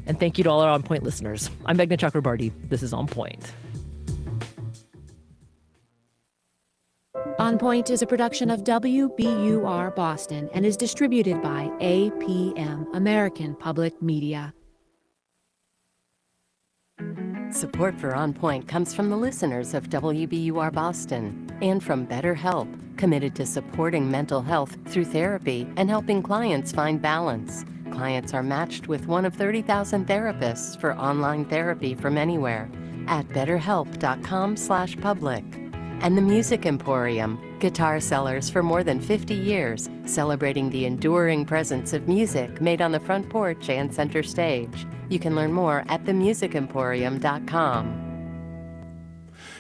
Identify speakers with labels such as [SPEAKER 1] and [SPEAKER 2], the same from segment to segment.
[SPEAKER 1] And thank you to all our On Point listeners. I'm Meghna Chakrabarty. This is On Point.
[SPEAKER 2] On Point is a production of WBUR Boston and is distributed by APM, American Public Media.
[SPEAKER 3] Support for On Point comes from the listeners of WBUR Boston and from BetterHelp, committed to supporting mental health through therapy and helping clients find balance. Clients are matched with one of 30,000 therapists for online therapy from anywhere at betterhelp.com/public. And the Music Emporium, guitar sellers for more than 50 years, celebrating the enduring presence of music made on the front porch and center stage. You can learn more at themusicemporium.com.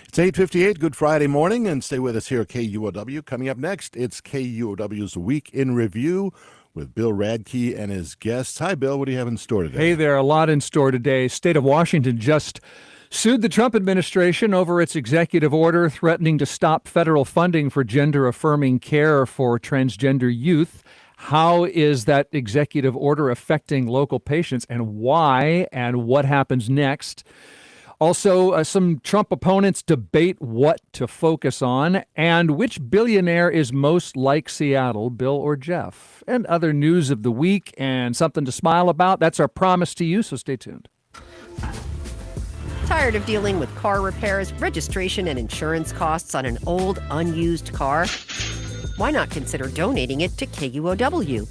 [SPEAKER 4] It's 8:58, Good Friday morning, and stay with us here at KUOW. Coming up next, it's KUOW's Week in Review with Bill Radke and his guests. Hi, Bill. What do you have in store today?
[SPEAKER 5] Hey there, a lot in store today. State of Washington just sued the Trump administration over its executive order threatening to stop federal funding for gender-affirming care for transgender youth. How is that executive order affecting local patients, and why, and what happens next? Also, some Trump opponents debate what to focus on, and which billionaire is most like Seattle, Bill or Jeff, and other news of the week and something to smile about. That's our promise to you, so stay tuned.
[SPEAKER 6] Tired of dealing with car repairs, registration, and insurance costs on an old, unused car? Why not consider donating it to KUOW?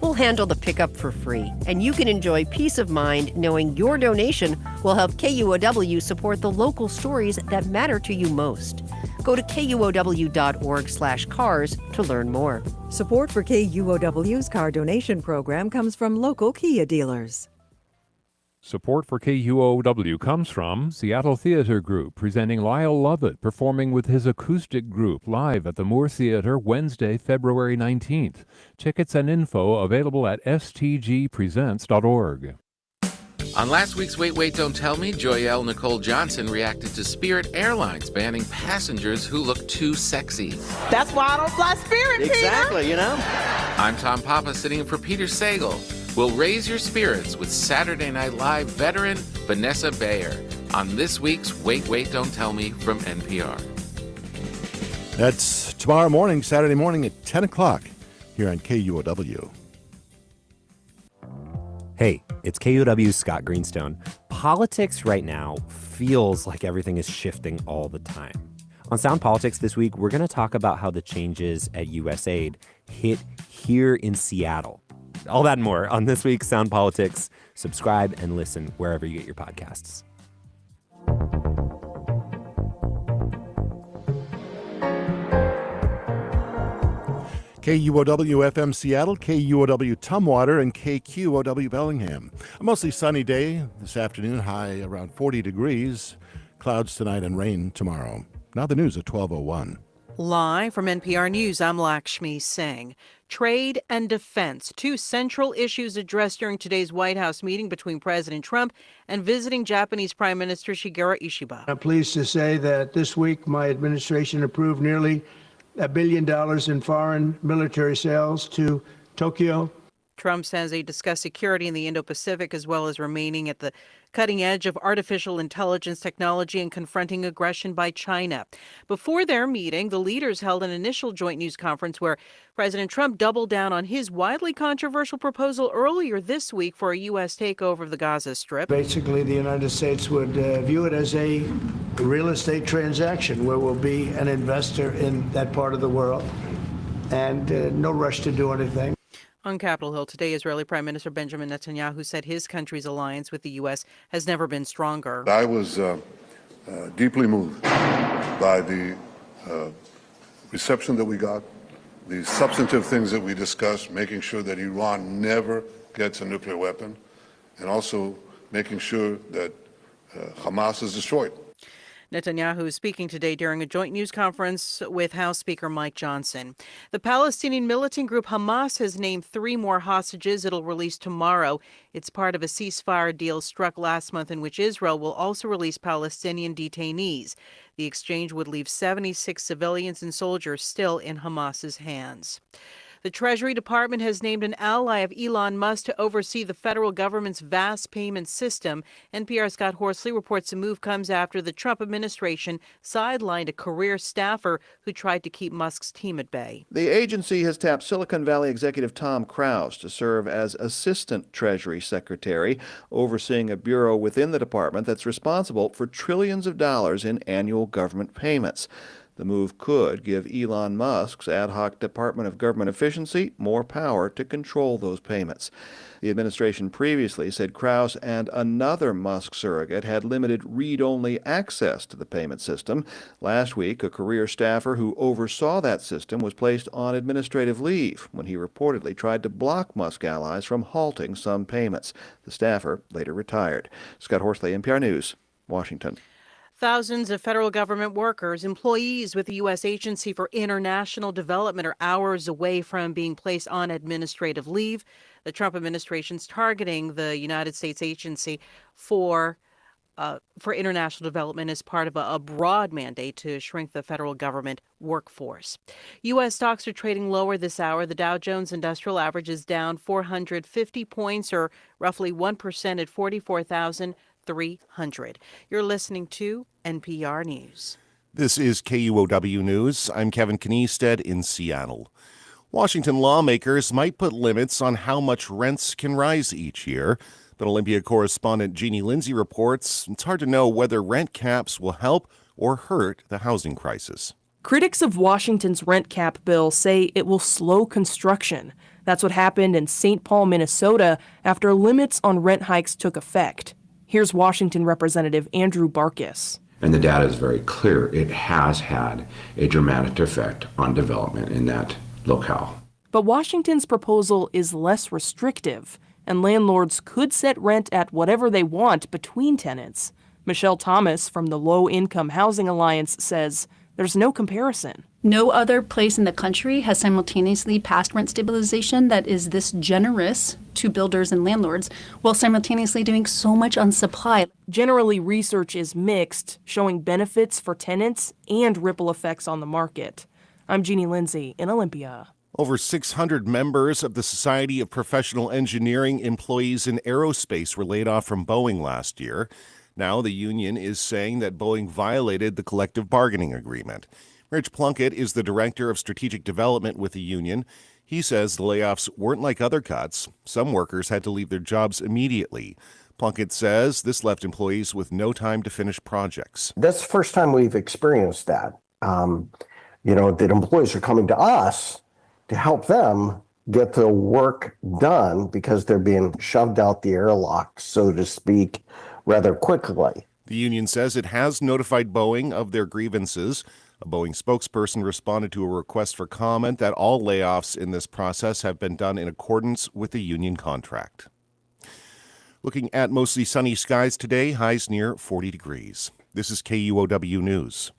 [SPEAKER 6] We'll handle the pickup for free, and you can enjoy peace of mind knowing your donation will help KUOW support the local stories that matter to you most. Go to KUOW.org/cars to learn more.
[SPEAKER 7] Support for KUOW's car donation program comes from local Kia dealers.
[SPEAKER 8] Support for KUOW comes from Seattle Theater Group, presenting Lyle Lovett performing with his acoustic group live at the Moore Theater Wednesday, February 19th. Tickets and info available at stgpresents.org.
[SPEAKER 9] On last week's Wait, Wait, Don't Tell Me, Joyelle Nicole Johnson reacted to Spirit Airlines banning passengers who look too sexy.
[SPEAKER 10] That's why I don't fly Spirit, Peter.
[SPEAKER 9] Exactly, you know. I'm Tom Papa, sitting in for Peter Sagal. We'll raise your spirits with Saturday Night Live veteran Vanessa Bayer on this week's Wait, Wait, Don't Tell Me from NPR.
[SPEAKER 4] That's tomorrow morning, Saturday morning at 10 o'clock here on KUOW.
[SPEAKER 11] Hey, it's KUOW's Scott Greenstone. Politics right now feels like everything is shifting all the time. On Sound Politics this week, we're going to talk about how the changes at USAID hit here in Seattle. All that and more on this week's Sound Politics. Subscribe and listen wherever you get your podcasts.
[SPEAKER 4] KUOW FM Seattle, KUOW Tumwater, and KQOW Bellingham. A mostly sunny day this afternoon, high around 40 degrees. Clouds tonight and rain tomorrow. Now the news at 12:01.
[SPEAKER 12] Live from NPR News, I'm Lakshmi Singh. Trade and defense, two central issues addressed during today's White House meeting between President Trump and visiting Japanese Prime Minister Shigeru Ishiba.
[SPEAKER 13] I'm pleased to say that this week my administration approved nearly $1 billion in foreign military sales to Tokyo.
[SPEAKER 12] Trump says they discussed security in the Indo-Pacific as well as remaining at the cutting edge of artificial intelligence technology and confronting aggression by China. Before their meeting, the leaders held an initial joint news conference where President Trump doubled down on his widely controversial proposal earlier this week for a U.S. takeover of the Gaza Strip.
[SPEAKER 13] Basically, the United States would view it as a real estate transaction where we'll be an investor in that part of the world and no rush to do anything.
[SPEAKER 12] On Capitol Hill today, Israeli Prime Minister Benjamin Netanyahu said his country's alliance with the U.S. has never been stronger.
[SPEAKER 14] I was deeply moved by the reception that we got, the substantive things that we discussed, making sure that Iran never gets a nuclear weapon, and also making sure that Hamas is destroyed.
[SPEAKER 12] Netanyahu is speaking today during a joint news conference with House Speaker Mike Johnson. The Palestinian militant group Hamas has named 3 more hostages it'll release tomorrow. It's part of a ceasefire deal struck last month in which Israel will also release Palestinian detainees. The exchange would leave 76 civilians and soldiers still in Hamas's hands. The Treasury Department has named an ally of Elon Musk to oversee the federal government's vast payment system. NPR's Scott Horsley reports the move comes after the Trump administration sidelined a career staffer who tried to keep Musk's team at bay.
[SPEAKER 15] The agency has tapped Silicon Valley executive Tom Krause to serve as Assistant Treasury Secretary, overseeing a bureau within the department that's responsible for trillions of dollars in annual government payments. The move could give Elon Musk's ad hoc Department of Government Efficiency more power to control those payments. The administration previously said Krause and another Musk surrogate had limited read-only access to the payment system. Last week, a career staffer who oversaw that system was placed on administrative leave when he reportedly tried to block Musk allies from halting some payments. The staffer later retired. Scott Horsley, NPR News, Washington.
[SPEAKER 12] Thousands of federal government workers, employees with the U.S. Agency for International Development, are hours away from being placed on administrative leave. The Trump administration's targeting the United States Agency for international development as part of a broad mandate to shrink the federal government workforce. U.S. stocks are trading lower this hour. The Dow Jones Industrial Average is down 450 points, or roughly 1% at 44,300. You're listening to NPR News.
[SPEAKER 16] This is KUOW News. I'm Kevin Kniested in Seattle. Washington lawmakers might put limits on how much rents can rise each year. But Olympia correspondent Joni Lindsay reports it's hard to know whether rent caps will help or hurt the housing crisis.
[SPEAKER 17] Critics of Washington's rent cap bill say it will slow construction. That's what happened in St. Paul, Minnesota, after limits on rent hikes took effect. Here's Washington Representative Andrew Barkis.
[SPEAKER 18] And the data is very clear. It has had a dramatic effect on development in that locale.
[SPEAKER 17] But Washington's proposal is less restrictive, and landlords could set rent at whatever they want between tenants. Michelle Thomas from the Low Income Housing Alliance says there's no comparison.
[SPEAKER 19] No other place in the country has simultaneously passed rent stabilization that is this generous to builders and landlords, while simultaneously doing so much on supply.
[SPEAKER 17] Generally, research is mixed, showing benefits for tenants and ripple effects on the market. I'm Joni Lindsay in Olympia.
[SPEAKER 16] Over 600 members of the Society of Professional Engineering employees in aerospace were laid off from Boeing last year. Now the union is saying that Boeing violated the collective bargaining agreement. Rich Plunkett is the director of strategic development with the union. He says the layoffs weren't like other cuts. Some workers had to leave their jobs immediately. Plunkett says this left employees with no time to finish projects.
[SPEAKER 20] That's the first time we've experienced that. That employees are coming to us to help them get the work done because they're being shoved out the airlock, so to speak, rather quickly.
[SPEAKER 16] The union says it has notified Boeing of their grievances. A Boeing spokesperson responded to a request for comment that all layoffs in this process have been done in accordance with the union contract. Looking at mostly sunny skies today, highs near 40 degrees. This is KUOW News.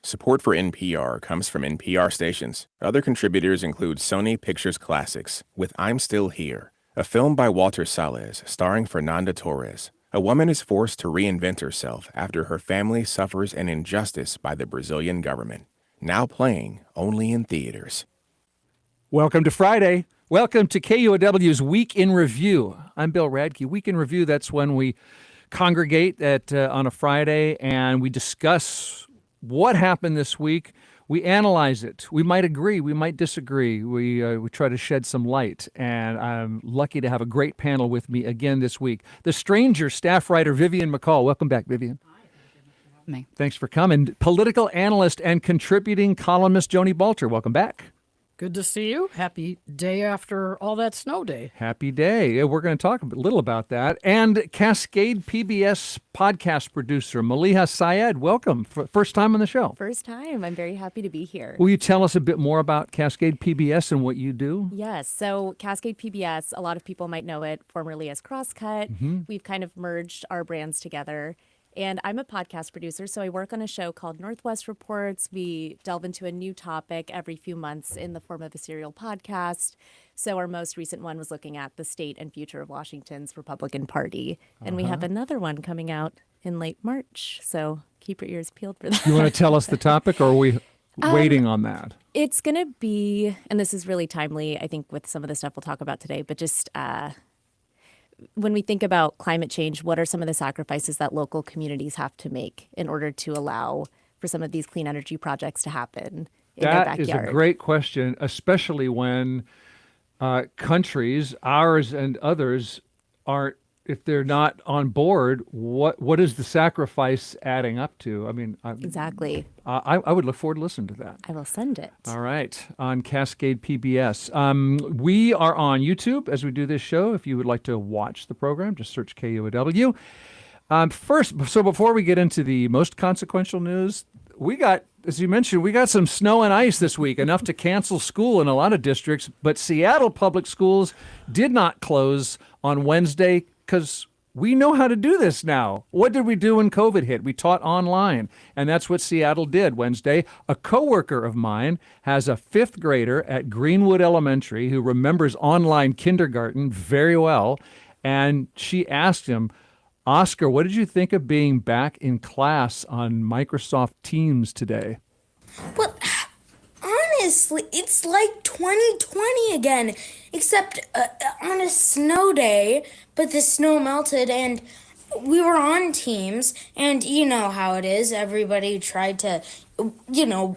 [SPEAKER 21] Support for NPR comes from NPR stations. Other contributors include Sony Pictures Classics with I'm Still Here, a film by Walter Salles starring Fernanda Torres. A woman is forced to reinvent herself after her family suffers an injustice by the Brazilian government. Now playing only in theaters.
[SPEAKER 5] Welcome to Friday. Welcome to KUOW's Week in Review. I'm Bill Radke. Week in Review, that's when we congregate on a Friday and we discuss what happened this week. We analyze it. We might agree. We might disagree. We try to shed some light. And I'm lucky to have a great panel with me again this week. The Stranger staff writer, Vivian McCall. Welcome back, Vivian.
[SPEAKER 22] Hi, thank you for having me.
[SPEAKER 5] Thanks for coming. Political analyst and contributing columnist, Joni Balter. Welcome back.
[SPEAKER 22] Good to see you. Happy day after all that snow day.
[SPEAKER 5] Happy day. We're going to talk a little about that. And Cascade PBS podcast producer, Maleeha Syed. Welcome. First time on the show.
[SPEAKER 23] First time. I'm very happy to be here.
[SPEAKER 5] Will you tell us a bit more about Cascade PBS and what you do?
[SPEAKER 23] Yes. So Cascade PBS, a lot of people might know it formerly as Crosscut. Mm-hmm. We've kind of merged our brands together. And I'm a podcast producer, so I work on a show called Northwest Reports. We delve into a new topic every few months in the form of a serial podcast. So our most recent one was looking at the state and future of Washington's Republican Party. And we have another one coming out in late March. So keep your ears peeled for that.
[SPEAKER 5] You want to tell us the topic, or are we waiting on that?
[SPEAKER 23] It's going to be, and this is really timely, I think, with some of the stuff we'll talk about today, but just when we think about climate change, what are some of the sacrifices that local communities have to make in order to allow for some of these clean energy projects to happen in their backyard?
[SPEAKER 5] That is a great question, especially when countries, ours and others, aren't, if they're not on board, what is the sacrifice adding up to? I mean,
[SPEAKER 23] exactly.
[SPEAKER 5] I would look forward to listening to that.
[SPEAKER 23] I will send it.
[SPEAKER 5] All right, on Cascade PBS. We are on YouTube as we do this show. If you would like to watch the program, just search KUOW. So before we get into the most consequential news, we got, as you mentioned, we got some snow and ice this week, enough to cancel school in a lot of districts. But Seattle Public Schools did not close on Wednesday because we know how to do this now. What did we do when COVID hit? We taught online, and that's what Seattle did Wednesday. A coworker of mine has a 5th grader at Greenwood Elementary who remembers online kindergarten very well, and she asked him, Oscar, what did you think of being back in class on Microsoft Teams today?
[SPEAKER 1] Well, honestly, it's like 2020 again, except on a snow day, but the snow melted and we were on Teams, and you know how it is. Everybody tried to,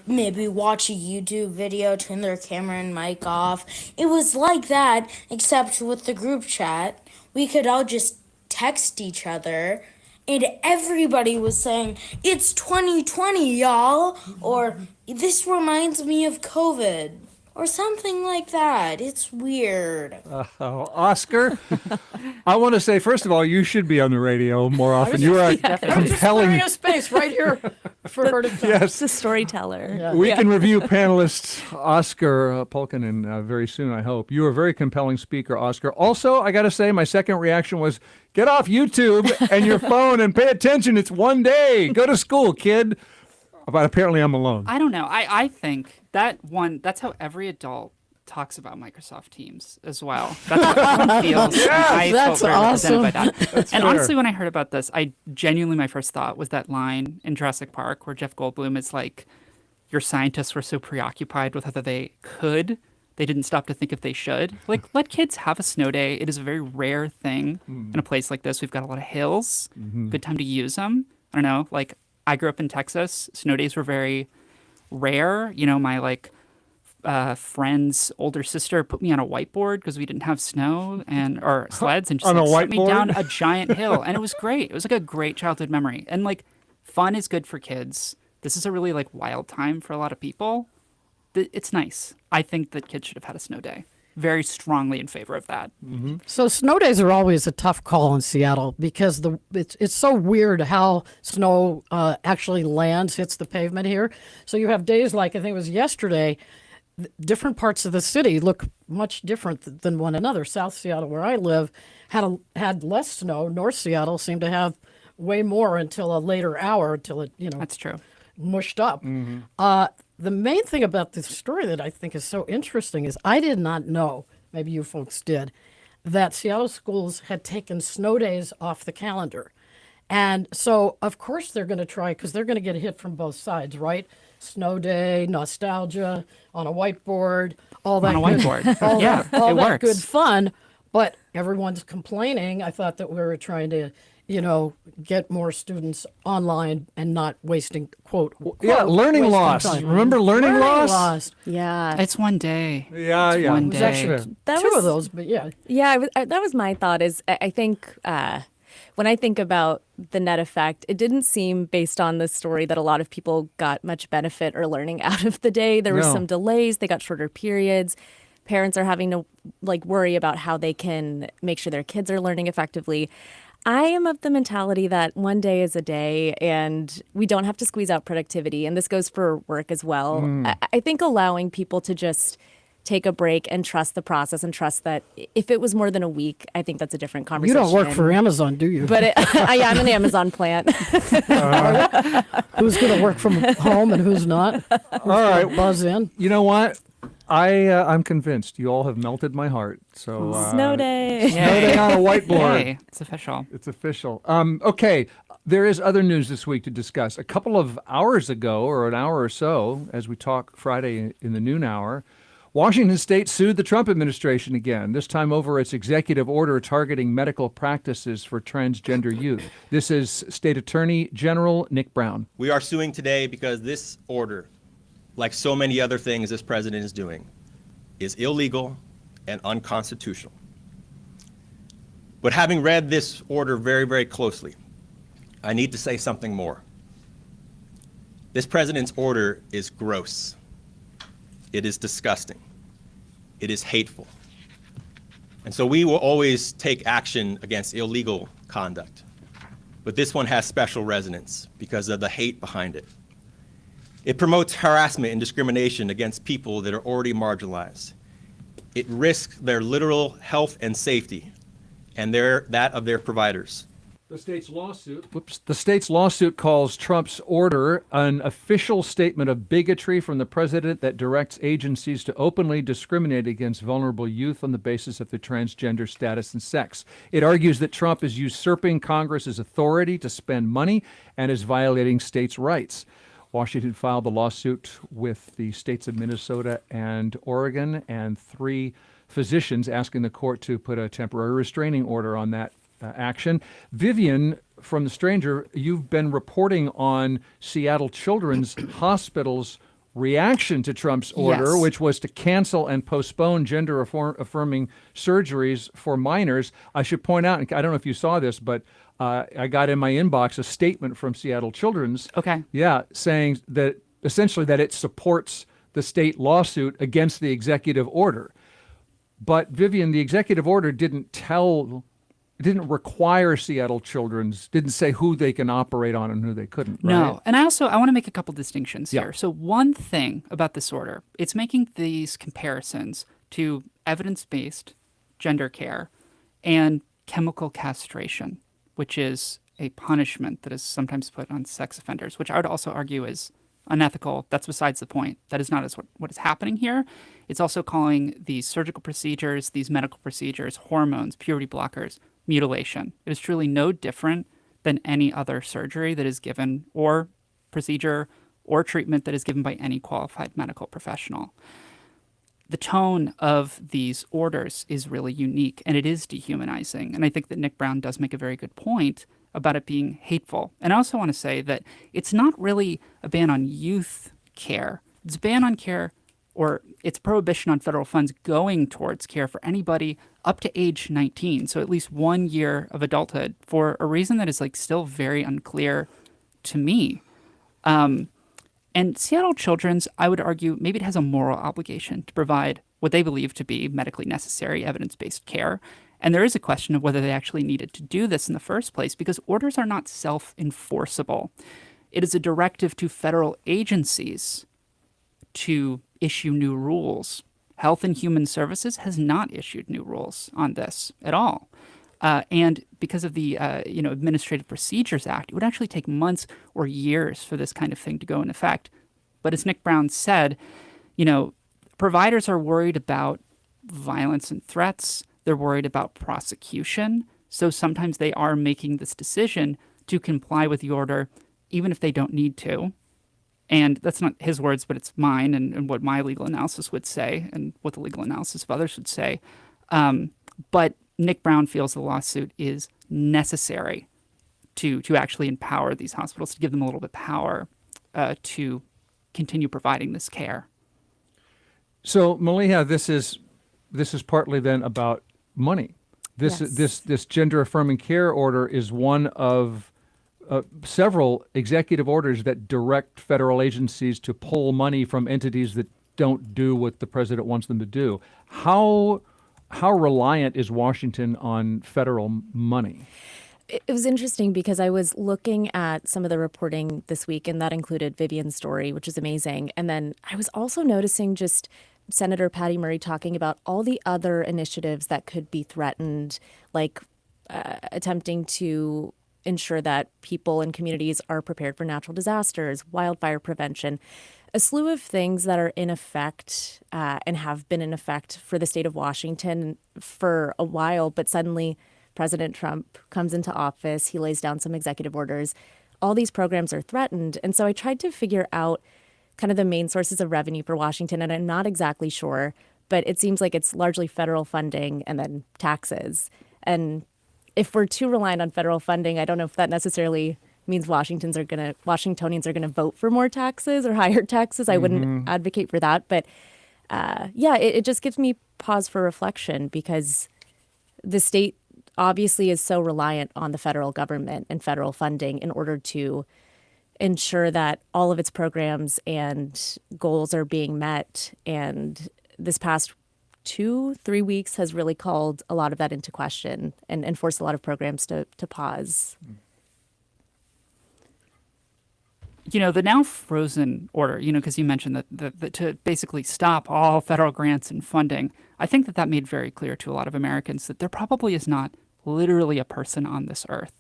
[SPEAKER 1] maybe watch a YouTube video, turn their camera and mic off. It was like that, except with the group chat, we could all just text each other, and everybody was saying, it's 2020, y'all, or this reminds me of COVID, or something like that. It's weird.
[SPEAKER 5] Oscar, I want to say, first of all, you should be on the radio more often. You are compelling.
[SPEAKER 22] Just a space right here for her to talk.
[SPEAKER 5] Yes.
[SPEAKER 23] It's a storyteller.
[SPEAKER 22] Yeah.
[SPEAKER 5] We can review panelist Oscar Pulkinen very soon, I hope. You are a very compelling speaker, Oscar. Also, I got to say, my second reaction was, get off YouTube and your phone and pay attention. It's one day. Go to school, kid. But apparently I'm alone.
[SPEAKER 2] I don't know. I think that's how every adult talks about Microsoft Teams as well. That's what everyone feels.
[SPEAKER 22] Yes, that's awesome.
[SPEAKER 2] By that.
[SPEAKER 22] That's
[SPEAKER 2] and
[SPEAKER 22] fair.
[SPEAKER 2] honestly, when I heard about this, my first thought was that line in Jurassic Park where Jeff Goldblum is like, your scientists were so preoccupied with whether they didn't stop to think if they should. Like, let kids have a snow day. It is a very rare thing in a place like this. We've got a lot of hills. Good time to use them. I don't know, like, I grew up in Texas. Snow days were very rare. My friend's older sister put me on a whiteboard because we didn't have snow or sleds, and just set me down a giant hill, and it was great. It was like a great childhood memory, and like fun is good for kids. This is a really like wild time for a lot of people. It's nice. I think that kids should have had a snow day. Very strongly in favor of that.
[SPEAKER 22] Mm-hmm. So snow days are always a tough call in Seattle because it's so weird how snow actually hits the pavement here. So you have days like, I think it was yesterday, different parts of the city look much different than one another. South Seattle, where I live, had less snow. North Seattle seemed to have way more until a later hour, until it
[SPEAKER 2] that's true,
[SPEAKER 22] mushed up. The main thing about this story that I think is so interesting is I did not know, maybe you folks did, that Seattle schools had taken snow days off the calendar. And so, of course, they're going to try, because they're going to get hit from both sides, right? Snow day, nostalgia, on a whiteboard, all that.
[SPEAKER 2] On a whiteboard.
[SPEAKER 22] All
[SPEAKER 2] yeah,
[SPEAKER 22] all
[SPEAKER 2] it
[SPEAKER 22] that
[SPEAKER 2] works.
[SPEAKER 22] good fun. But everyone's complaining. I thought that we were trying to, get more students online and not wasting, quote,
[SPEAKER 5] learning
[SPEAKER 22] wasting
[SPEAKER 5] loss.
[SPEAKER 22] time.
[SPEAKER 5] Remember learning loss?
[SPEAKER 23] Yeah.
[SPEAKER 2] It's one day.
[SPEAKER 5] Yeah,
[SPEAKER 2] it's one
[SPEAKER 22] It was
[SPEAKER 2] day.
[SPEAKER 22] actually two of those, but yeah.
[SPEAKER 23] Yeah, that was my thought is I think when I think about the net effect, it didn't seem based on the story that a lot of people got much benefit or learning out of the day. There were some delays. They got shorter periods. Parents are having to worry about how they can make sure their kids are learning effectively. I am of the mentality that one day is a day and we don't have to squeeze out productivity. And this goes for work as well. I think allowing people to just take a break and trust the process and trust that if it was more than a week, I think that's a different conversation.
[SPEAKER 22] You don't work for Amazon, do you?
[SPEAKER 23] But I'm an Amazon plant.
[SPEAKER 22] Who's going to work from home and who's not?
[SPEAKER 5] All right.
[SPEAKER 22] Buzz in.
[SPEAKER 5] You know what? I'm convinced. You all have melted my heart. So
[SPEAKER 23] snow day.
[SPEAKER 5] Snow day on a whiteboard.
[SPEAKER 2] Yay. It's official.
[SPEAKER 5] It's official. Okay. There is other news this week to discuss. A couple of hours ago, or an hour or so, as we talk Friday in the noon hour, Washington State sued the Trump administration again, this time over its executive order targeting medical practices for transgender youth. This is State Attorney General Nick Brown.
[SPEAKER 3] We are suing today because this order, like so many other things this president is doing, is illegal and unconstitutional. But having read this order very, very closely, I need to say something more. This president's order is gross. It is disgusting. It is hateful. And so we will always take action against illegal conduct. But this one has special resonance because of the hate behind it. It promotes harassment and discrimination against people that are already marginalized. It risks their literal health and safety and that of their providers.
[SPEAKER 5] The state's lawsuit calls Trump's order an official statement of bigotry from the president that directs agencies to openly discriminate against vulnerable youth on the basis of their transgender status and sex. It argues that Trump is usurping Congress's authority to spend money and is violating states' rights. Washington filed the lawsuit with the states of Minnesota and Oregon and 3 physicians, asking the court to put a temporary restraining order on that action. Vivian, from The Stranger, you've been reporting on Seattle Children's Hospital's reaction to Trump's order,
[SPEAKER 2] Yes.
[SPEAKER 5] which was to cancel and postpone gender-affirming surgeries for minors. I should point out, and I don't know if you saw this, but I got in my inbox a statement from Seattle Children's.
[SPEAKER 2] Okay.
[SPEAKER 5] Yeah, saying that essentially that it supports the state lawsuit against the executive order. But Vivian, the executive order didn't require Seattle Children's, didn't say who they can operate on and who they couldn't, right?
[SPEAKER 2] No. And I want to make a couple distinctions
[SPEAKER 5] Yeah.
[SPEAKER 2] here. So one thing about this order, it's making these comparisons to evidence-based gender care and chemical castration, which is a punishment that is sometimes put on sex offenders, which I would also argue is unethical. That's besides the point. That is not what is happening here. It's also calling these surgical procedures, these medical procedures, hormones, puberty blockers, mutilation. It is truly no different than any other surgery that is given, or procedure, or treatment that is given by any qualified medical professional. The tone of these orders is really unique, and it is dehumanizing. And I think that Nick Brown does make a very good point about it being hateful. And I also want to say that it's not really a ban on youth care. It's a ban on care, or it's prohibition on federal funds going towards care for anybody up to age 19. So at least 1 year of adulthood, for a reason that is still very unclear to me. And Seattle Children's, I would argue, maybe it has a moral obligation to provide what they believe to be medically necessary, evidence-based care. And there is a question of whether they actually needed to do this in the first place, because orders are not self-enforceable. It is a directive to federal agencies to issue new rules. Health and Human Services has not issued new rules on this at all. And because of the Administrative Procedures Act, it would actually take months or years for this kind of thing to go in effect. But as Nick Brown said, providers are worried about violence and threats. They're worried about prosecution. So sometimes they are making this decision to comply with the order, even if they don't need to. And that's not his words, but it's mine and what my legal analysis would say and what the legal analysis of others would say. But Nick Brown feels the lawsuit is necessary to actually empower these hospitals, to give them a little bit of power to continue providing this care.
[SPEAKER 5] So, Maleeha, this is partly then about money. This gender affirming care order is one of several executive orders that direct federal agencies to pull money from entities that don't do what the president wants them to do. How reliant is Washington on federal money?
[SPEAKER 23] It was interesting because I was looking at some of the reporting this week, and that included Vivian's story, which is amazing. And then I was also noticing just Senator Patty Murray talking about all the other initiatives that could be threatened, like attempting to ensure that people and communities are prepared for natural disasters, wildfire prevention, a slew of things that are in effect and have been in effect for the state of Washington for a while, but suddenly President Trump comes into office, he lays down some executive orders. All these programs are threatened. And so I tried to figure out kind of the main sources of revenue for Washington, and I'm not exactly sure, but it seems like it's largely federal funding and then taxes. And if we're too reliant on federal funding, I don't know if that necessarily means Washingtonians are going to vote for more taxes or higher taxes. I wouldn't advocate for that. But it just gives me pause for reflection, because the state obviously is so reliant on the federal government and federal funding in order to ensure that all of its programs and goals are being met. And this past 2-3 weeks has really called a lot of that into question and forced a lot of programs to pause.
[SPEAKER 2] The now frozen order, because you mentioned that to basically stop all federal grants and funding, I think that made very clear to a lot of Americans that there probably is not literally a person on this earth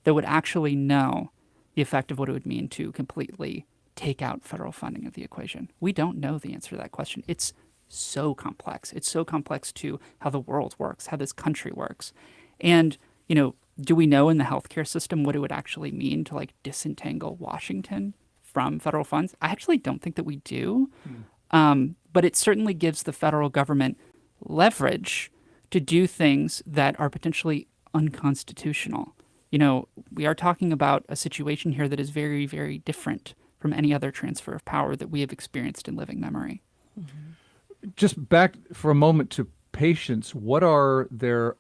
[SPEAKER 2] that would actually know the effect of what it would mean to completely take out federal funding of the equation. We don't know the answer to that question. It's so complex. It's so complex to how the world works, how this country works. And, do we know in the healthcare system what it would actually mean to disentangle Washington from federal funds? I actually don't think that we do. But it certainly gives the federal government leverage to do things that are potentially unconstitutional. We are talking about a situation here that is very, very different from any other transfer of power that we have experienced in living memory.
[SPEAKER 5] Just back for a moment to patients, what are their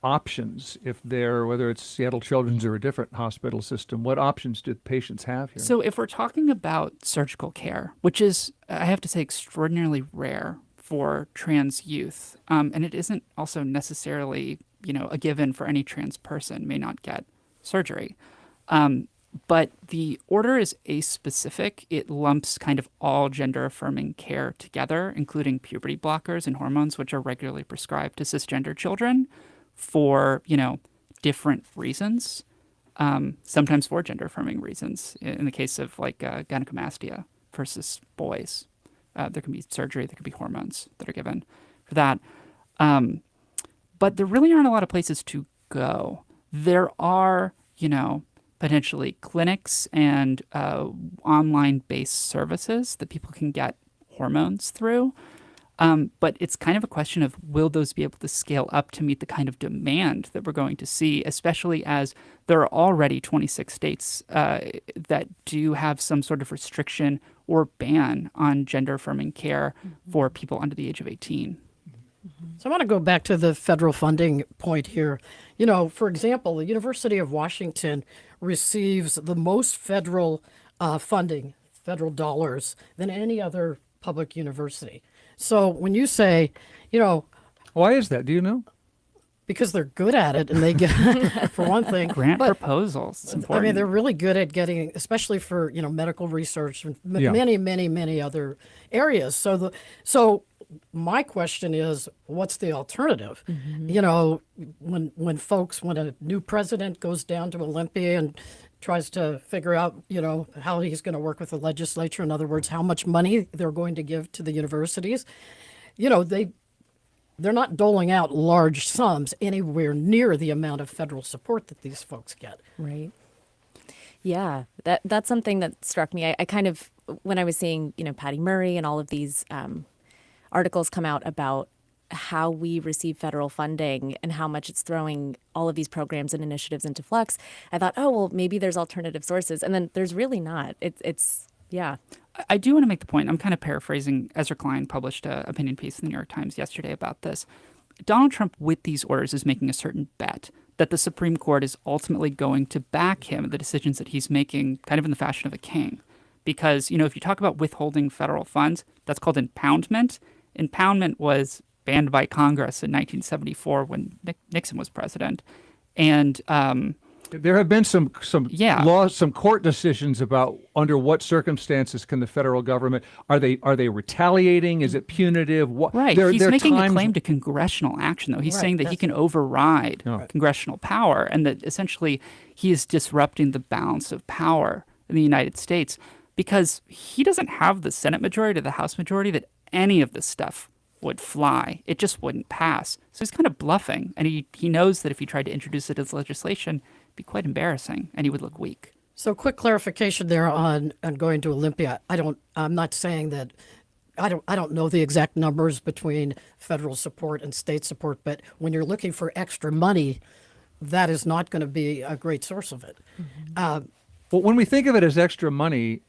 [SPEAKER 5] options whether it's Seattle Children's or a different hospital system, what options do patients have here?
[SPEAKER 2] So if we're talking about surgical care, which is, I have to say, extraordinarily rare for trans youth, and it isn't also necessarily, a given for any trans person may not get surgery. But the order is aspecific. It lumps kind of all gender-affirming care together, including puberty blockers and hormones, which are regularly prescribed to cisgender children for, different reasons, sometimes for gender-affirming reasons. In the case of gynecomastia versus boys, there can be surgery, there can be hormones that are given for that. But there really aren't a lot of places to go. There are, potentially clinics and online-based services that people can get hormones through. But it's kind of a question of, will those be able to scale up to meet the kind of demand that we're going to see, especially as there are already 26 states that do have some sort of restriction or ban on gender-affirming care for people under the age of 18.
[SPEAKER 22] So I want to go back to the federal funding point here. For example, the University of Washington receives the most federal funding, federal dollars, than any other public university. So when you say,
[SPEAKER 5] why is that? Do you know?
[SPEAKER 22] Because they're good at it, and they get, for one thing,
[SPEAKER 2] grant proposals. It's important.
[SPEAKER 22] I mean, they're really good at getting, especially for medical research and many, many, many other areas. So my question is, what's the alternative? When a new president goes down to Olympia and tries to figure out, how he's going to work with the legislature, in other words, how much money they're going to give to the universities, they're not doling out large sums anywhere near the amount of federal support that these folks get.
[SPEAKER 23] Right. Yeah, that's something that struck me. I kind of, when I was seeing, Patty Murray and all of these articles come out about how we receive federal funding and how much it's throwing all of these programs and initiatives into flux, I thought, oh, well, maybe there's alternative sources. And then there's really not. It's yeah.
[SPEAKER 2] I do want to make the point. I'm kind of paraphrasing. Ezra Klein published an opinion piece in the New York Times yesterday about this. Donald Trump, with these orders, is making a certain bet that the Supreme Court is ultimately going to back him in the decisions that he's making, kind of in the fashion of a king. Because, if you talk about withholding federal funds, that's called impoundment. Impoundment was banned by Congress in 1974 when Nixon was president. And
[SPEAKER 5] there have been some laws, some court decisions about under what circumstances can the federal government, are they retaliating? Is it punitive?
[SPEAKER 2] Right. He's making a claim to congressional action, though. He's saying that he can override congressional power, and that essentially he is disrupting the balance of power in the United States because he doesn't have the Senate majority or the House majority that any of this stuff would fly. It just wouldn't pass. So he's kind of bluffing, and he knows that if he tried to introduce it as legislation, it'd be quite embarrassing, and he would look weak.
[SPEAKER 22] So quick clarification there on going to Olympia. I'm not saying that I don't know the exact numbers between federal support and state support, but when you're looking for extra money, that is not going to be a great source of it.
[SPEAKER 5] Well, when we think of it as extra money,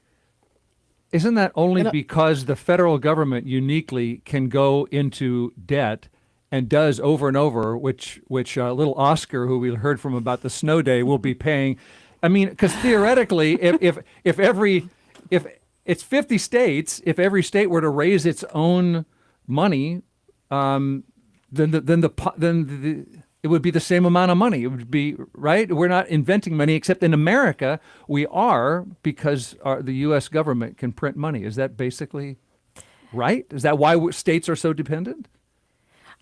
[SPEAKER 5] isn't that only because the federal government uniquely can go into debt and does over and over, which little Oscar, who we heard from about the snow day, will be paying? I mean, because theoretically, if it's 50 states, if every state were to raise its own money, then it would be the same amount of money. It would be, right? We're not inventing money, except in America we are, because the U.S. government can print money. Is that basically right? Is that why states are so dependent?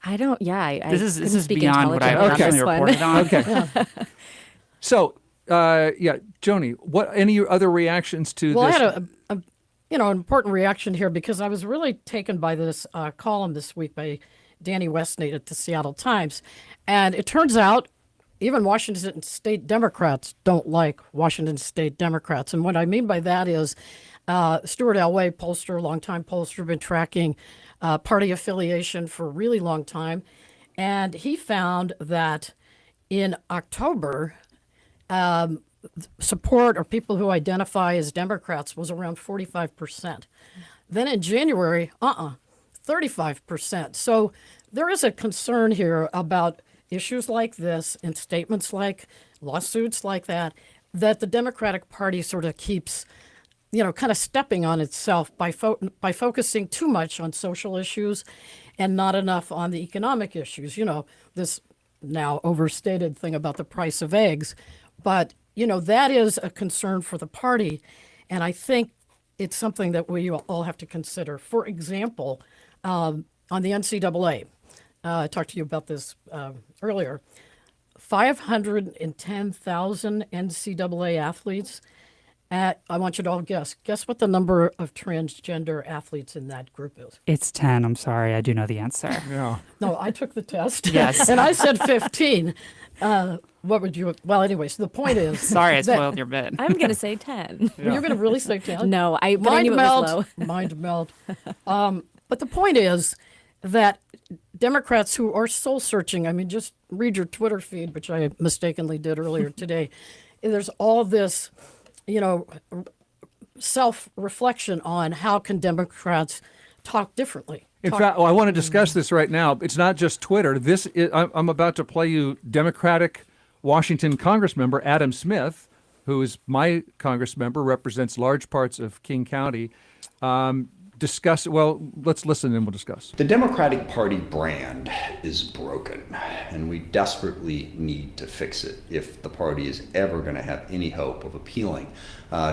[SPEAKER 23] I don't. Yeah,
[SPEAKER 2] this is beyond what I originally reported on.
[SPEAKER 5] Okay. So, Joni, any other reactions to this?
[SPEAKER 22] Well, I had an important reaction here because I was really taken by this column this week by Danny Westnate at the Seattle Times. And it turns out even Washington State Democrats don't like Washington State Democrats. And what I mean by that is Stuart Elway, pollster, longtime pollster, been tracking party affiliation for a really long time. And he found that in October, support or people who identify as Democrats was around 45%. Then in January, 35%. So there is a concern here about issues like this and statements like lawsuits like that the Democratic Party sort of keeps, kind of stepping on itself by focusing too much on social issues and not enough on the economic issues. This now overstated thing about the price of eggs. But, that is a concern for the party. And I think it's something that we all have to consider. For example, on the NCAA, I talked to you about this earlier, 510,000 NCAA athletes. I want you to all guess. Guess what the number of transgender athletes in that group is?
[SPEAKER 2] It's 10. I'm sorry. I do know the answer.
[SPEAKER 5] Yeah.
[SPEAKER 22] No, I took the test.
[SPEAKER 2] Yes.
[SPEAKER 22] And I said 15. What would you? Well, anyways, the point is.
[SPEAKER 2] Sorry, I spoiled your bit.
[SPEAKER 23] I'm going to say 10.
[SPEAKER 22] Were you going to really say 10?
[SPEAKER 23] No, I knew it was low.
[SPEAKER 22] Mind meld. But the point is that Democrats who are soul searching, I mean, just read your Twitter feed, which I mistakenly did earlier today. There's all this, self-reflection on how can Democrats talk differently.
[SPEAKER 5] In fact, I want to discuss this right now. It's not just Twitter. I'm about to play you Democratic Washington Congressmember Adam Smith, who is my congressmember, represents large parts of King County. Let's listen and we'll discuss.
[SPEAKER 6] The Democratic Party brand is broken, and we desperately need to fix it if the party is ever going to have any hope of appealing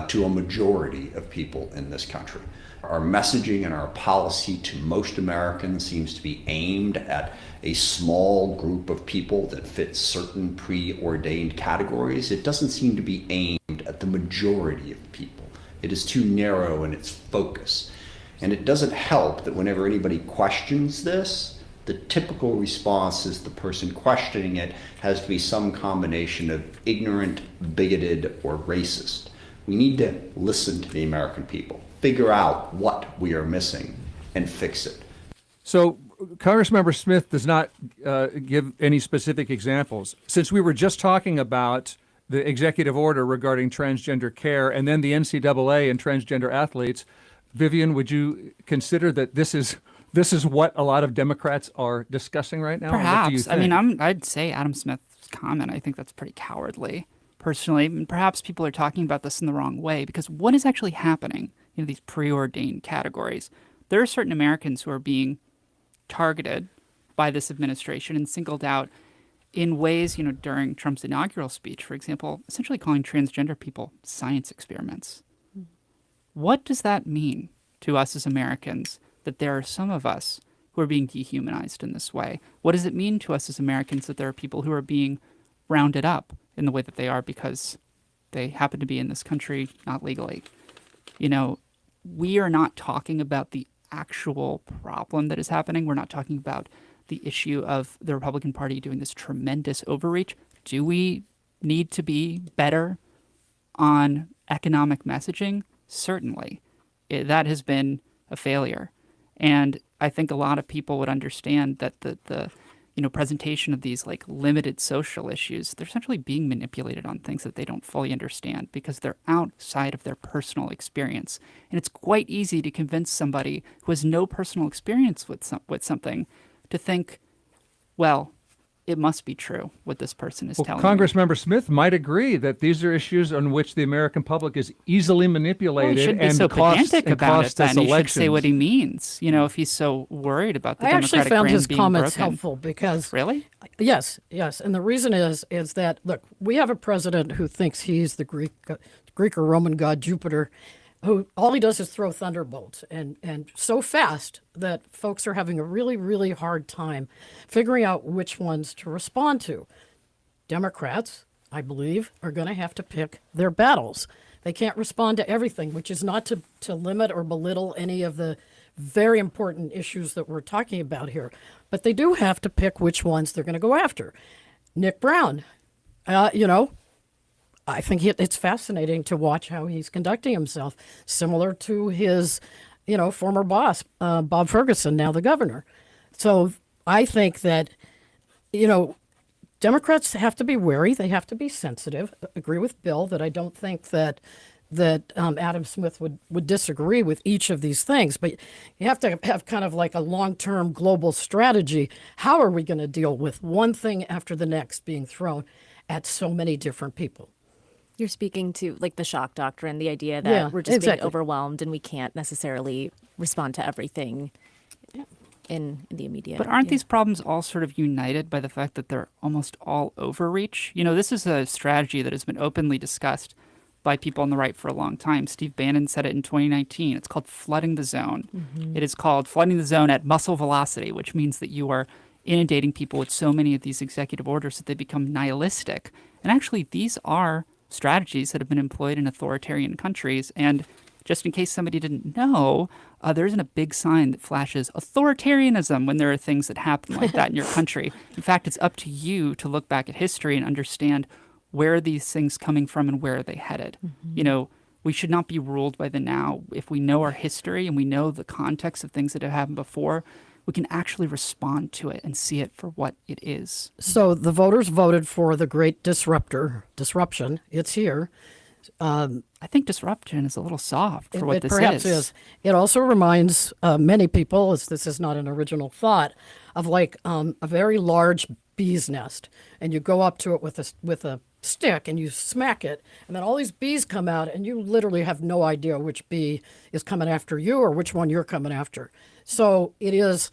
[SPEAKER 6] to a majority of people in this country. Our messaging and our policy to most Americans seems to be aimed at a small group of people that fit certain preordained categories. It doesn't seem to be aimed at the majority of people. It is too narrow in its focus. And it doesn't help that whenever anybody questions this, the typical response is the person questioning it has to be some combination of ignorant, bigoted, or racist. We need to listen to the American people, figure out what we are missing, and fix it.
[SPEAKER 5] So Congressmember Smith does not give any specific examples. Since we were just talking about the executive order regarding transgender care and then the NCAA and transgender athletes, Vivian, would you consider that this is what a lot of Democrats are discussing right now?
[SPEAKER 2] Perhaps. I mean, I'd say Adam Smith's comment, I think that's pretty cowardly, personally. And perhaps people are talking about this in the wrong way, because what is actually happening in these preordained categories? There are certain Americans who are being targeted by this administration and singled out in ways, during Trump's inaugural speech, for example, essentially calling transgender people science experiments. What does that mean to us as Americans, that there are some of us who are being dehumanized in this way? What does it mean to us as Americans that there are people who are being rounded up in the way that they are because they happen to be in this country not legally? We are not talking about the actual problem that is happening. We're not talking about the issue of the Republican Party doing this tremendous overreach. Do we need to be better on economic messaging? Certainly. That has been a failure. And I think a lot of people would understand that the presentation of these like limited social issues, they're essentially being manipulated on things that they don't fully understand because they're outside of their personal experience. And it's quite easy to convince somebody who has no personal experience with something to think, well, it must be true what this person is telling me.
[SPEAKER 5] Congressmember Smith might agree that these are issues on which the American public is easily manipulated.
[SPEAKER 2] Well, he should be
[SPEAKER 5] and
[SPEAKER 2] so pedantic about it, then. He should say what he means, if he's so worried about the Democratic brand being broken.
[SPEAKER 22] I actually found his comments helpful because...
[SPEAKER 2] Really?
[SPEAKER 22] Yes. And the reason is that, look, we have a president who thinks he's the Greek or Roman god Jupiter, who all he does is throw thunderbolts and so fast that folks are having a really, really hard time figuring out which ones to respond to. Democrats, I believe, are going to have to pick their battles. They can't respond to everything, which is not to limit or belittle any of the very important issues that we're talking about here. But they do have to pick which ones they're going to go after. Nick Brown, I think it's fascinating to watch how he's conducting himself, similar to his, former boss, Bob Ferguson, now the governor. So I think that, Democrats have to be wary. They have to be sensitive. I agree with Bill that I don't think that Adam Smith would disagree with each of these things, but you have to have kind of like a long-term global strategy. How are we going to deal with one thing after the next being thrown at so many different people?
[SPEAKER 23] You're speaking to like the shock doctrine, the idea that we're just being overwhelmed and we can't necessarily respond to everything in the immediate.
[SPEAKER 2] But aren't these problems all sort of united by the fact that they're almost all overreach? This is a strategy that has been openly discussed by people on the right for a long time. Steve Bannon said it in 2019. It's called flooding the zone. Mm-hmm. It is called flooding the zone at muscle velocity, which means that you are inundating people with so many of these executive orders that they become nihilistic. And actually, these are strategies that have been employed in authoritarian countries. And just in case somebody didn't know, there isn't a big sign that flashes authoritarianism when there are things that happen like that in your country. In fact, it's up to you to look back at history and understand where are these things coming from and where are they headed. Mm-hmm. We should not be ruled by the now. If we know our history and we know the context of things that have happened before, we can actually respond to it and see it for what it is.
[SPEAKER 22] So the voters voted for the great disruption. It's here.
[SPEAKER 2] I think disruption is a little soft for what this
[SPEAKER 22] perhaps is. It also reminds many people, as this is not an original thought, of like a very large bee's nest, and you go up to it with a stick and you smack it, and then all these bees come out, and you literally have no idea which bee is coming after you or which one you're coming after. So it's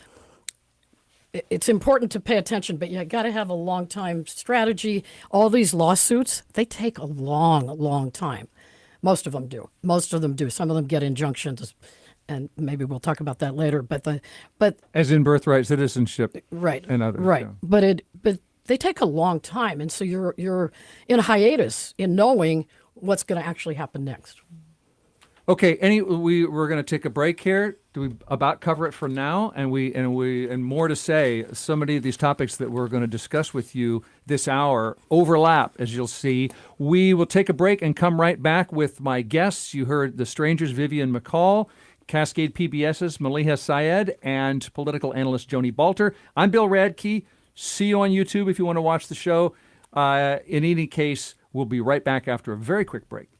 [SPEAKER 22] important to pay attention, but you got to have a long-time strategy. All these lawsuits, they take a long, long time. Most of them do. Some of them get injunctions, and maybe we'll talk about that later. But
[SPEAKER 5] as in birthright citizenship,
[SPEAKER 22] right,
[SPEAKER 5] and others,
[SPEAKER 22] right.
[SPEAKER 5] Yeah.
[SPEAKER 22] But they take a long time, and so you're in hiatus in knowing what's going to actually happen next.
[SPEAKER 5] Okay, we're going to take a break here. Do we about cover it for now? And more to say. So many of these topics that we're going to discuss with you this hour overlap, as you'll see. We will take a break and come right back with my guests. You heard the strangers, Vivian McCall, Cascade PBS's Maleeha Syed, and political analyst Joni Balter. I'm Bill Radke. See you on YouTube if you want to watch the show. In any case, we'll be right back after a very quick break.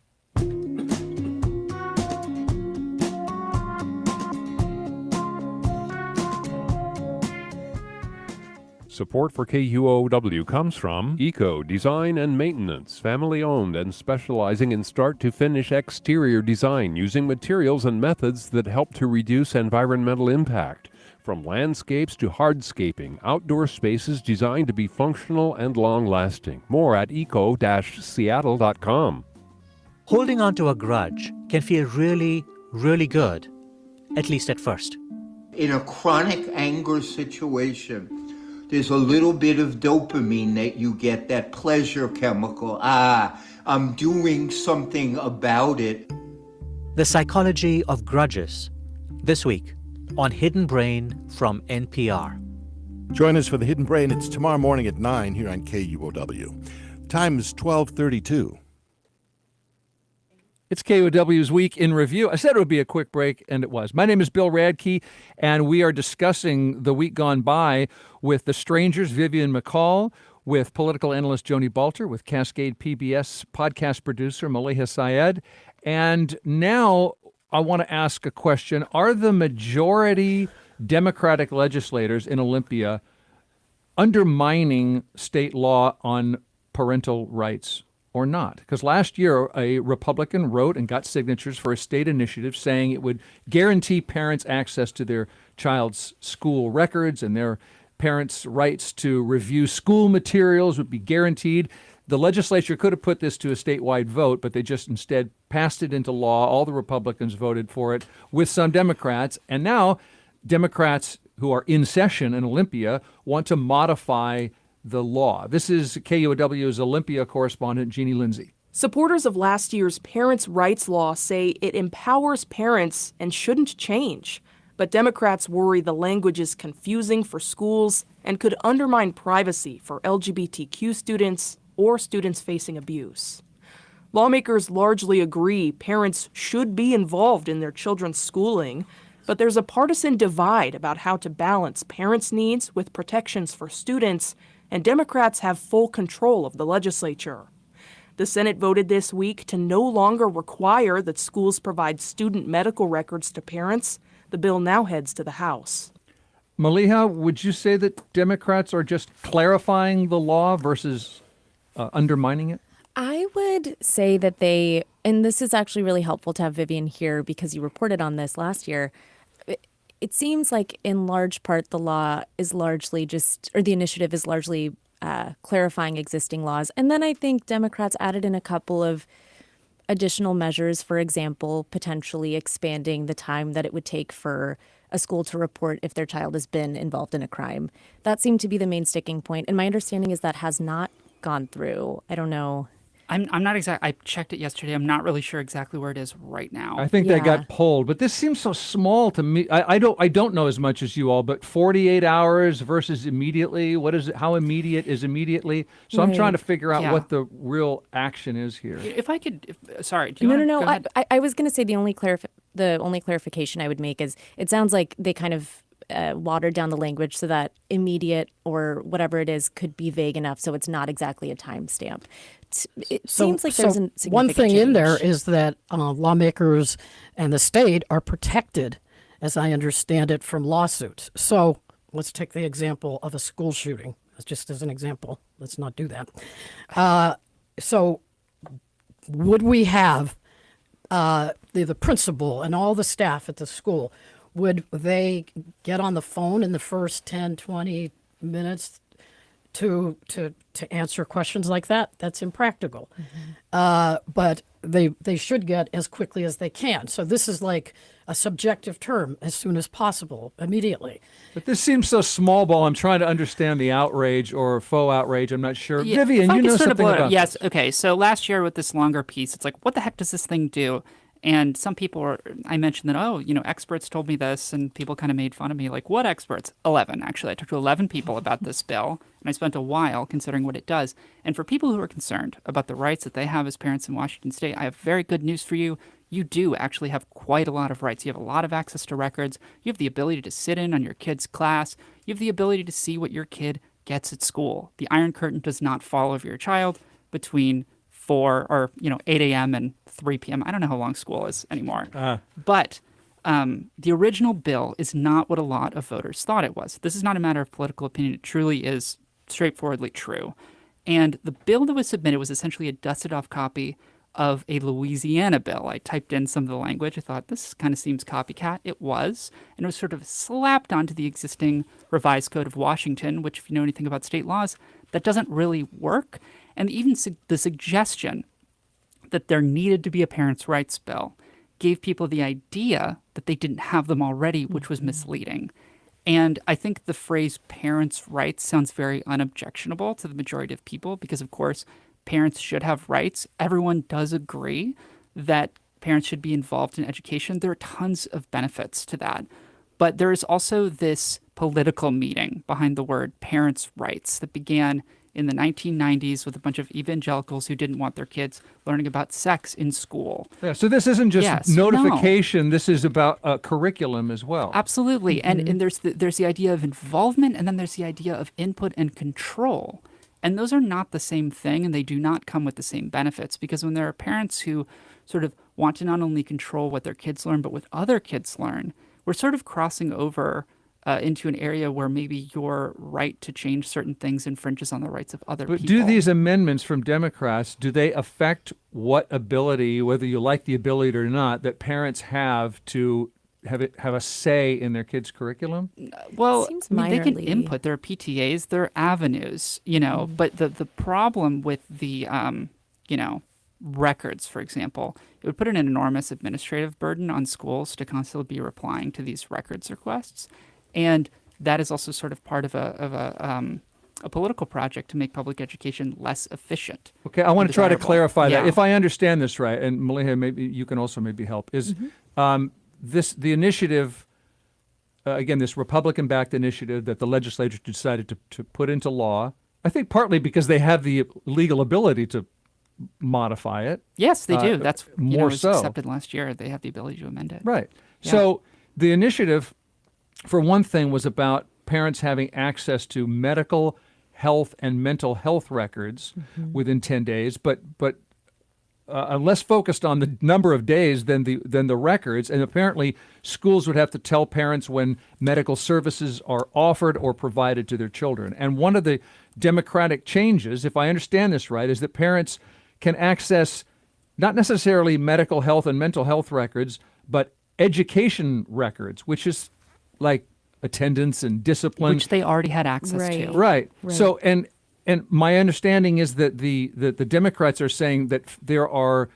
[SPEAKER 7] Support for KUOW comes from Eco Design and Maintenance, family-owned and specializing in start-to-finish exterior design using materials and methods that help to reduce environmental impact. From landscapes to hardscaping, outdoor spaces designed to be functional and long-lasting. More at eco-seattle.com.
[SPEAKER 8] Holding on to a grudge can feel really, really good, at least at first.
[SPEAKER 10] In a chronic anger situation, there's a little bit of dopamine that you get, that pleasure chemical. I'm doing something about it.
[SPEAKER 8] The psychology of grudges. This week on Hidden Brain from NPR.
[SPEAKER 16] Join us for the Hidden Brain. It's tomorrow morning at 9 here on KUOW. Time is 12:32.
[SPEAKER 5] It's KUOW's Week in Review. I said it would be a quick break, and it was. My name is Bill Radke, and we are discussing the week gone by with the strangers, Vivian McCall, with political analyst Joni Balter, with Cascade PBS podcast producer Maleeha Syed. And now I want to ask a question. Are the majority Democratic legislators in Olympia undermining state law on parental rights or not? Because last year, a Republican wrote and got signatures for a state initiative saying it would guarantee parents access to their child's school records, and their parents' rights to review school materials would be guaranteed. The legislature could have put this to a statewide vote, but they just instead passed it into law. All the Republicans voted for it with some Democrats. And now Democrats who are in session in Olympia want to modify the law. This is KUOW's Olympia correspondent, Jeannie Lindsay.
[SPEAKER 17] Supporters of last year's parents' rights law say it empowers parents and shouldn't change. But Democrats worry the language is confusing for schools and could undermine privacy for LGBTQ students or students facing abuse. Lawmakers largely agree parents should be involved in their children's schooling, but there's a partisan divide about how to balance parents' needs with protections for students, and Democrats have full control of the legislature. The Senate voted this week to no longer require that schools provide student medical records to parents. The bill now heads to the House.
[SPEAKER 5] Maleeha, would you say that Democrats are just clarifying the law versus undermining it?
[SPEAKER 23] I would say that they, and this is actually really helpful to have Vivian here because you reported on this last year. It seems like in large part the law is largely just, or the initiative is largely clarifying existing laws. And then I think Democrats added in a couple of additional measures, for example, potentially expanding the time that it would take for a school to report if their child has been involved in a crime. That seemed to be the main sticking point. And my understanding is that has not gone through. I don't know.
[SPEAKER 2] I'm not exact. I checked it yesterday. I'm not really sure exactly where it is right now.
[SPEAKER 5] I think that got pulled, but this seems so small to me. I don't know as much as you all, but 48 hours versus immediately. What is it? How immediate is immediately? So I'm trying to figure out what the real action is here.
[SPEAKER 2] If I could, sorry. Do you
[SPEAKER 23] No.
[SPEAKER 2] Go ahead?
[SPEAKER 23] I was going to say the only clarification I would make is it sounds like they kind of watered down the language so that immediate or whatever it is could be vague enough so it's not exactly a timestamp. It seems like there's a significant
[SPEAKER 22] one thing
[SPEAKER 23] change.
[SPEAKER 22] in there is that lawmakers and the state are protected, as I understand it, from lawsuits. So let's take the example of a school shooting, just as an example. Let's not do that. So would we have the principal and all the staff at the school, would they get on the phone in the first 10, 20 minutes to answer questions like that? That's impractical. But they should get as quickly as they can. So this is like a subjective term, as soon as possible, immediately.
[SPEAKER 5] But this seems so small ball. I'm trying to understand the outrage or faux outrage. I'm not sure.
[SPEAKER 2] Yeah,
[SPEAKER 5] Vivian,
[SPEAKER 2] if I
[SPEAKER 5] you
[SPEAKER 2] could
[SPEAKER 5] know
[SPEAKER 2] sort of
[SPEAKER 5] something
[SPEAKER 2] blow it up.
[SPEAKER 5] about
[SPEAKER 2] Yes.
[SPEAKER 5] this.
[SPEAKER 2] Okay. So last year with this longer piece, it's like, what the heck does this thing do? And some people I mentioned that, experts told me this, and people kind of made fun of me. Like, what experts? 11, actually. I talked to 11 people about this bill, and I spent a while considering what it does. And for people who are concerned about the rights that they have as parents in Washington State, I have very good news for you. You do actually have quite a lot of rights. You have a lot of access to records. You have the ability to sit in on your kid's class. You have the ability to see what your kid gets at school. The Iron Curtain does not fall over your child between 8 a.m. and 3 p.m. I don't know how long school is anymore. But the original bill is not what a lot of voters thought it was. This is not a matter of political opinion. It truly is straightforwardly true. And the bill that was submitted was essentially a dusted off copy of a Louisiana bill. I typed in some of the language. I thought, this kind of seems copycat. It was. And it was sort of slapped onto the existing revised code of Washington, which, if you know anything about state laws, that doesn't really work. And even the suggestion that there needed to be a parents' rights bill gave people the idea that they didn't have them already, which was misleading. And I think the phrase parents' rights sounds very unobjectionable to the majority of people because, of course, parents should have rights. Everyone does agree that parents should be involved in education. There are tons of benefits to that. But there is also this political meaning behind the word parents' rights that began in the 1990s with a bunch of evangelicals who didn't want their kids learning about sex in school.
[SPEAKER 5] Yeah, so this isn't just
[SPEAKER 2] Yes,
[SPEAKER 5] notification. This is about curriculum as well.
[SPEAKER 2] Absolutely. And there's the idea of involvement, and then there's the idea of input and control. And those are not the same thing, and they do not come with the same benefits, because when there are parents who sort of want to not only control what their kids learn, but what other kids learn, we're sort of crossing over into an area where maybe your right to change certain things infringes on the rights of other
[SPEAKER 5] But
[SPEAKER 2] people.
[SPEAKER 5] do these amendments from Democrats, do they affect what ability, whether you like the ability or not, that parents have to have a say in their kids' curriculum?
[SPEAKER 2] Well,
[SPEAKER 23] Seems
[SPEAKER 2] I mean, they can
[SPEAKER 23] minorly.
[SPEAKER 2] input. There are PTAs, there are avenues, but the problem with the, records, for example, it would put an enormous administrative burden on schools to constantly be replying to these records requests. And that is also sort of part of a political project to make public education less efficient.
[SPEAKER 5] Okay, I want to try to
[SPEAKER 2] desirable.
[SPEAKER 5] clarify that.
[SPEAKER 2] Yeah.
[SPEAKER 5] If I understand this right, and Maleeha, maybe you can also maybe help, is the initiative, again, this Republican-backed initiative that the legislature decided to put into law, I think partly because they have the legal ability to modify it.
[SPEAKER 2] Yes, they do. That's
[SPEAKER 5] more
[SPEAKER 2] it was
[SPEAKER 5] so.
[SPEAKER 2] accepted last year. They have the ability to amend it.
[SPEAKER 5] Right.
[SPEAKER 2] Yeah.
[SPEAKER 5] So the initiative, for one thing, was about parents having access to medical, health, and mental health records within 10 days, but less focused on the number of days than the records. And apparently, schools would have to tell parents when medical services are offered or provided to their children. And one of the Democratic changes, if I understand this right, is that parents can access not necessarily medical health and mental health records, but education records, which is like attendance and discipline,
[SPEAKER 2] Which they already had access to.
[SPEAKER 5] Right. So and my understanding is that the Democrats are saying that there's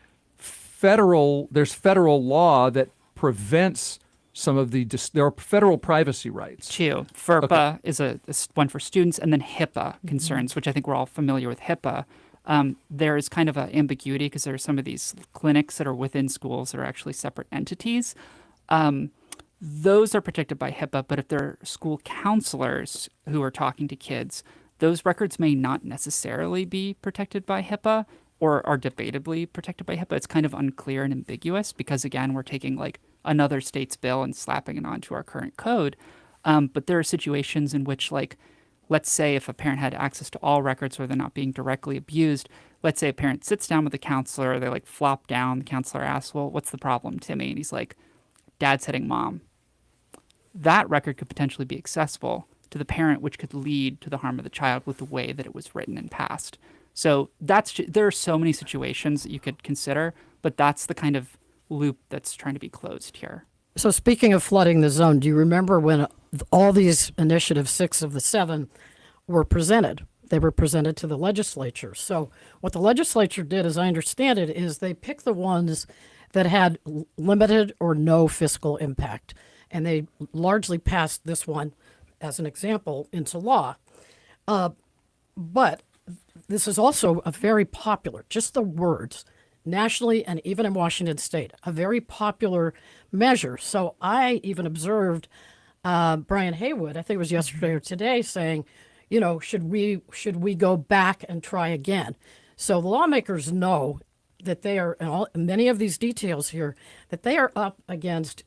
[SPEAKER 5] federal law that prevents some of there are federal privacy rights.
[SPEAKER 2] Too. FERPA is one for students, and then HIPAA concerns, which I think we're all familiar with HIPAA. There is kind of an ambiguity because there are some of these clinics that are within schools that are actually separate entities. Those are protected by HIPAA, but if they're school counselors who are talking to kids, those records may not necessarily be protected by HIPAA or are debatably protected by HIPAA. It's kind of unclear and ambiguous because, again, we're taking like another state's bill and slapping it onto our current code. But there are situations in which, like, let's say if a parent had access to all records where they're not being directly abused, let's say a parent sits down with a counselor, they like flop down, the counselor asks, well, what's the problem, Timmy? And he's like, dad's hitting mom. That record could potentially be accessible to the parent, which could lead to the harm of the child with the way that it was written and passed. So there are so many situations that you could consider, but that's the kind of loop that's trying to be closed here.
[SPEAKER 22] So speaking of flooding the zone, do you remember when all these initiatives, 6 of the 7, were presented? They were presented to the legislature. So what the legislature did, as I understand it, is they picked the ones that had limited or no fiscal impact. And they largely passed this one, as an example, into law. But this is also a very popular, just the words, nationally and even in Washington State, a very popular measure. So I even observed Brian Haywood, I think it was yesterday or today, saying, should we go back and try again? So the lawmakers know that they are, in many of these details here, that they are up against,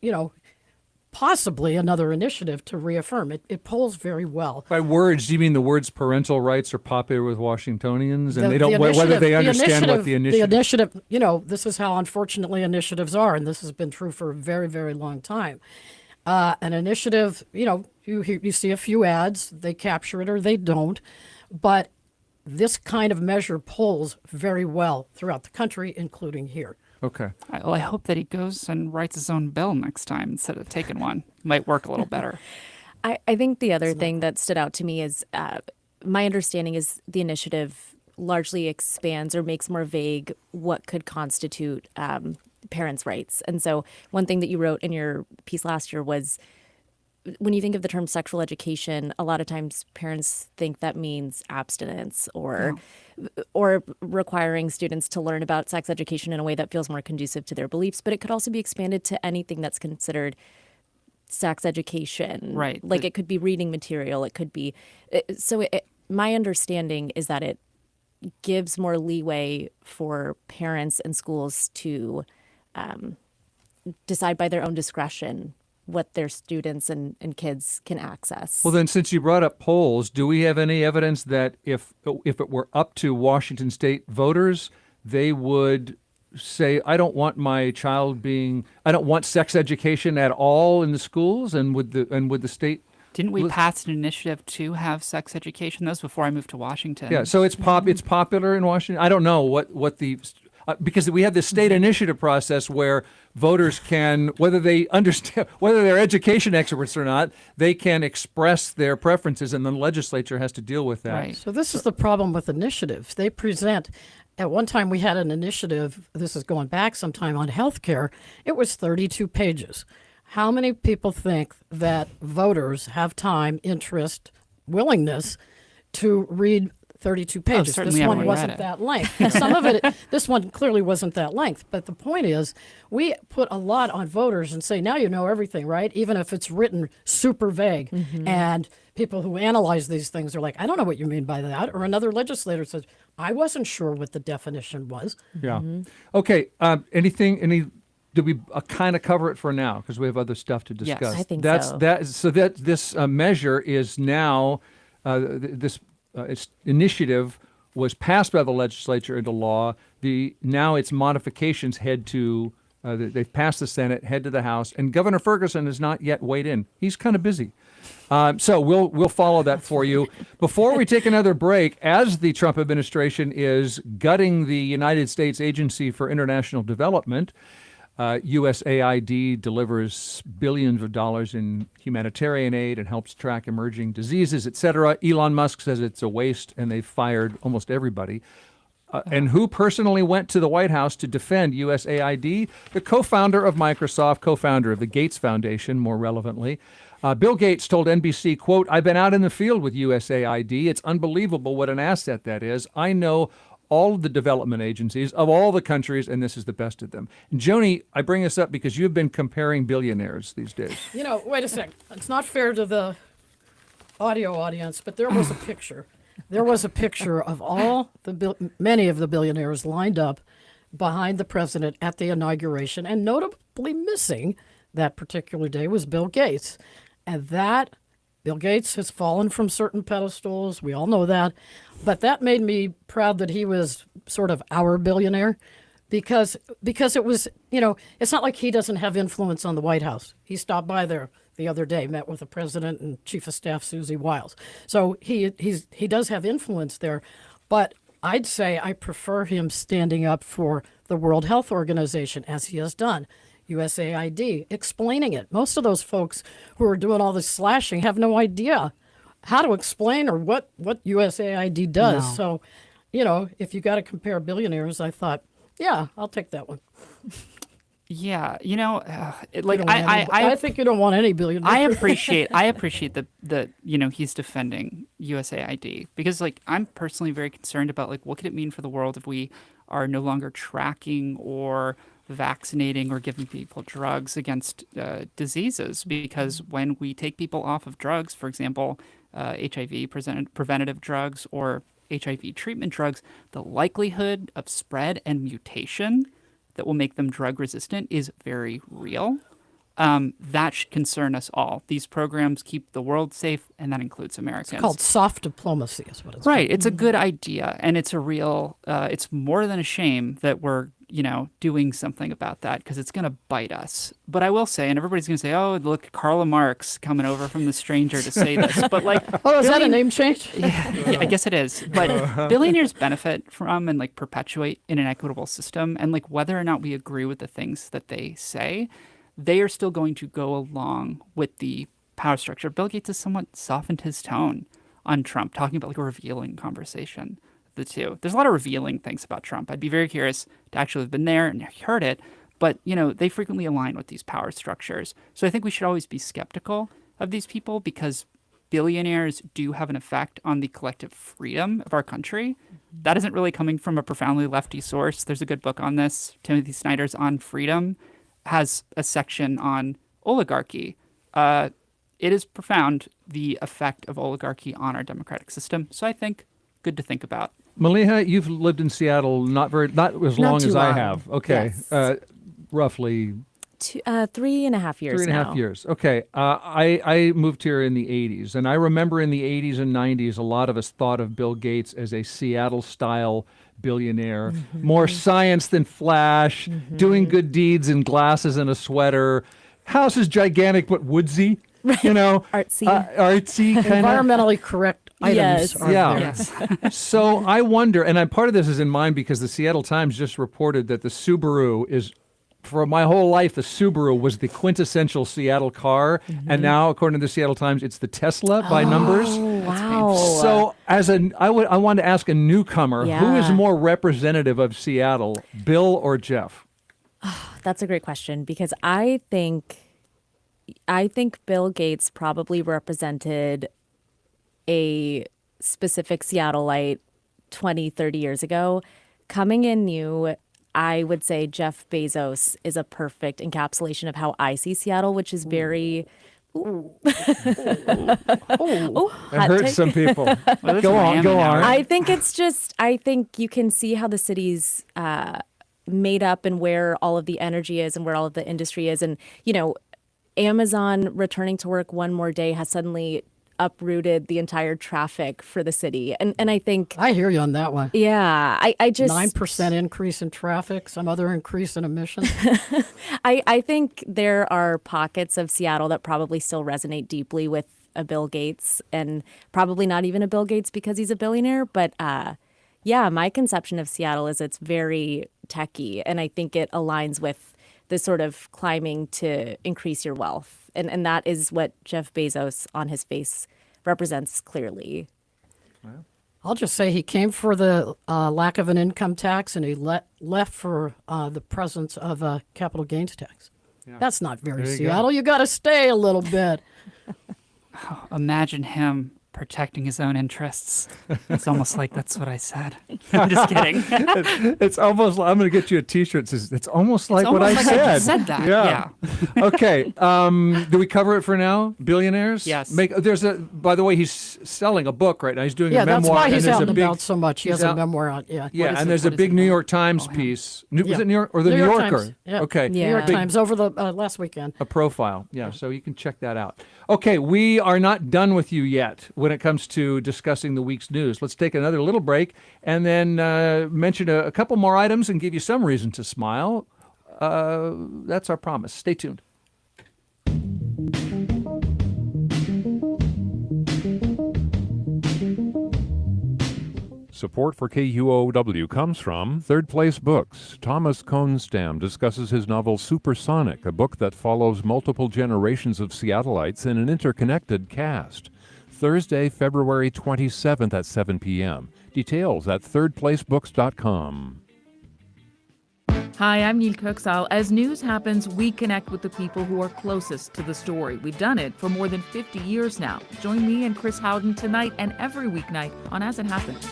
[SPEAKER 22] possibly another initiative to reaffirm. It polls very well.
[SPEAKER 5] By words, do you mean the words parental rights are popular with Washingtonians, and they don't whether they understand what the initiative?
[SPEAKER 22] The initiative, this is how unfortunately initiatives are, and this has been true for a very, very long time. An initiative, you see a few ads, they capture it or they don't, but this kind of measure polls very well throughout the country, including here.
[SPEAKER 5] Okay.
[SPEAKER 2] Well, I hope that he goes and writes his own bill next time instead of taking one. Might work a little better.
[SPEAKER 23] I think the other thing that stood out to me is my understanding is the initiative largely expands or makes more vague what could constitute parents' rights. And so one thing that you wrote in your piece last year was when you think of the term sexual education, a lot of times parents think that means abstinence or requiring students to learn about sex education in a way that feels more conducive to their beliefs. But it could also be expanded to anything that's considered sex education.
[SPEAKER 2] Right.
[SPEAKER 23] Like it could be reading material. It could be. My understanding is that it gives more leeway for parents and schools to decide by their own discretion what their students and kids can access.
[SPEAKER 5] Well, then, since you brought up polls, do we have any evidence that if it were up to Washington State voters, they would say, I don't want I don't want sex education at all in the schools, and would the state?
[SPEAKER 2] Didn't we pass an initiative to have sex education? That was before I moved to Washington.
[SPEAKER 5] Yeah, so it's popular in Washington. I don't know what the because we have this state initiative process where voters can, whether they understand, whether they're education experts or not, they can express their preferences, and the legislature has to deal with that.
[SPEAKER 2] Right.
[SPEAKER 22] So this is the problem with initiatives. They present. At one time, we had an initiative. This is going back some time on healthcare. It was 32 pages. How many people think that voters have time, interest, willingness to read 32 pages?
[SPEAKER 2] Certainly
[SPEAKER 22] This one
[SPEAKER 2] everyone
[SPEAKER 22] wasn't
[SPEAKER 2] read it.
[SPEAKER 22] that length. And some of it, this one clearly wasn't that length. But the point is, we put a lot on voters and say, now you know everything, right? Even if it's written super vague. And people who analyze these things are like, I don't know what you mean by that. Or another legislator says, I wasn't sure what the definition was.
[SPEAKER 5] Yeah. Okay. Did we kind of cover it for now? Because we have other stuff to discuss.
[SPEAKER 23] Yes, I think so.
[SPEAKER 5] This measure is now, this initiative was passed by the legislature into law. Now its modifications head to, they've passed the Senate, head to the House, and Governor Ferguson has not yet weighed in. He's kind of busy. So we'll follow that for you. Before we take another break, as the Trump administration is gutting the United States Agency for International Development, USAID delivers billions of dollars in humanitarian aid and helps track emerging diseases, et cetera. Elon Musk says it's a waste, and they've fired almost everybody. And who personally went to the White House to defend USAID? The co-founder of Microsoft, co-founder of the Gates Foundation, more relevantly. Bill Gates told NBC, quote, I've been out in the field with USAID. It's unbelievable what an asset that is. I know all of the development agencies of all the countries, and this is the best of them. And Joni, I bring this up because you've been comparing billionaires these days.
[SPEAKER 22] Wait a sec. It's not fair to the audio audience, but there was a picture. There was a picture of many of the billionaires lined up behind the president at the inauguration, and notably missing that particular day was Bill Gates. And Bill Gates has fallen from certain pedestals. We all know that. But that made me proud that he was sort of our billionaire because it was, it's not like he doesn't have influence on the White House. He stopped by there the other day, met with the president and Chief of Staff Susie Wiles. So he does have influence there. But I'd say I prefer him standing up for the World Health Organization, as he has done. USAID, explaining it. Most of those folks who are doing all this slashing have no idea how to explain or what USAID does.
[SPEAKER 2] No.
[SPEAKER 22] So, if you got to compare billionaires, I thought, yeah, I'll take that one.
[SPEAKER 2] Yeah,
[SPEAKER 22] I think you don't want any billionaire.
[SPEAKER 2] I appreciate the he's defending USAID because I'm personally very concerned about what could it mean for the world if we are no longer tracking or vaccinating or giving people drugs against diseases, because when we take people off of drugs, for example, HIV preventative drugs or HIV treatment drugs, the likelihood of spread and mutation that will make them drug resistant is very real. That should concern us all. These programs keep the world safe, and that includes Americans.
[SPEAKER 22] It's called soft diplomacy is what it's
[SPEAKER 2] right.
[SPEAKER 22] called.
[SPEAKER 2] It's a good idea, and it's a real, it's more than a shame that we're, doing something about that, because it's going to bite us. But I will say, and everybody's going to say, oh, look, Karla Marx coming over from the stranger to say this. But
[SPEAKER 22] oh, is that a name change?
[SPEAKER 2] Yeah, I guess it is. But billionaires benefit from and perpetuate in an equitable system. And whether or not we agree with the things that they say, they are still going to go along with the power structure. Bill Gates has somewhat softened his tone on Trump, talking about a revealing conversation. The two. There's a lot of revealing things about Trump. I'd be very curious to actually have been there and heard it. But, they frequently align with these power structures. So I think we should always be skeptical of these people because billionaires do have an effect on the collective freedom of our country. That isn't really coming from a profoundly lefty source. There's a good book on this. Timothy Snyder's On Freedom has a section on oligarchy. it is profound, the effect of oligarchy on our democratic system. So I think good to think about.
[SPEAKER 5] Maleeha, you've lived in Seattle not as long
[SPEAKER 23] too
[SPEAKER 5] as I
[SPEAKER 23] long.
[SPEAKER 5] have. Okay.
[SPEAKER 23] Yes.
[SPEAKER 5] Roughly
[SPEAKER 23] 3.5 years
[SPEAKER 5] 3.5
[SPEAKER 23] now.
[SPEAKER 5] years. Okay. I moved here in the 80s, and I remember in the 80s and 90s, a lot of us thought of Bill Gates as a Seattle-style billionaire. More science than flash, doing good deeds in glasses and a sweater. House is gigantic but woodsy, you know. Artsy kind of.
[SPEAKER 22] Environmentally correct items.
[SPEAKER 23] Yes.
[SPEAKER 22] Are
[SPEAKER 5] Yeah.
[SPEAKER 22] there.
[SPEAKER 5] So I wonder, and part of this is in mind because the Seattle Times just reported that the Subaru is, for my whole life, the Subaru was the quintessential Seattle car, and now, according to the Seattle Times, it's the Tesla by numbers.
[SPEAKER 23] Wow.
[SPEAKER 5] So, I want to ask a newcomer, who is more representative of Seattle, Bill or Jeff?
[SPEAKER 23] That's a great question because I think Bill Gates probably represented a specific Seattleite 20, 30 years ago. Coming in new, I would say Jeff Bezos is a perfect encapsulation of how I see Seattle, which is very...
[SPEAKER 5] That hurts some people. Go on.
[SPEAKER 23] I think you can see how the city's made up and where all of the energy is and where all of the industry is. And, you know, Amazon returning to work one more day has suddenly uprooted the entire traffic for the city. And I think...
[SPEAKER 22] I hear you on that one.
[SPEAKER 23] Yeah. I just...
[SPEAKER 22] 9% increase in traffic, some other increase in emissions.
[SPEAKER 23] I think there are pockets of Seattle that probably still resonate deeply with a Bill Gates, and probably not even a Bill Gates because he's a billionaire. But yeah, my conception of Seattle is it's very techy, and I think it aligns with the sort of climbing to increase your wealth. And that is what Jeff Bezos on his face represents clearly.
[SPEAKER 22] I'll just say he came for the lack of an income tax, and he left for the presence of a capital gains tax.
[SPEAKER 5] Yeah.
[SPEAKER 22] That's not very
[SPEAKER 5] There you
[SPEAKER 22] Seattle. You got to stay a little bit.
[SPEAKER 2] Imagine him protecting his own interests. It's almost like that's what I said. I'm just kidding.
[SPEAKER 5] It's almost like, I'm going to get you a T-shirt that says, it's almost like what I said.
[SPEAKER 2] I said that. Yeah.
[SPEAKER 5] Okay. Do we cover it for now? Billionaires?
[SPEAKER 2] Yes.
[SPEAKER 5] By the way, he's selling a book right now. He's doing a memoir.
[SPEAKER 22] That's why he's
[SPEAKER 5] and
[SPEAKER 22] out
[SPEAKER 5] there's
[SPEAKER 22] and about so much. He has a
[SPEAKER 5] out-
[SPEAKER 22] memoir out. Yeah.
[SPEAKER 5] Yeah, and there's a big New York Times piece. Was it New York or the New Yorker?
[SPEAKER 22] Times. Yeah.
[SPEAKER 5] Okay.
[SPEAKER 22] New York Times over the last weekend.
[SPEAKER 5] A profile. Yeah, so you can check that out. Okay, we are not done with you yet when it comes to discussing the week's news. Let's take another little break and then mention a couple more items and give you some reason to smile. That's our promise. Stay tuned.
[SPEAKER 7] Support for KUOW comes from Third Place Books. Thomas Konstam discusses his novel Supersonic, a book that follows multiple generations of Seattleites in an interconnected cast. Thursday, February 27th at 7 p.m. Details at thirdplacebooks.com.
[SPEAKER 4] Hi, I'm Neil Kirksal. As news happens, we connect with the people who are closest to the story. We've done it for more than 50 years now. Join me and Chris Howden tonight and every weeknight on As It Happens.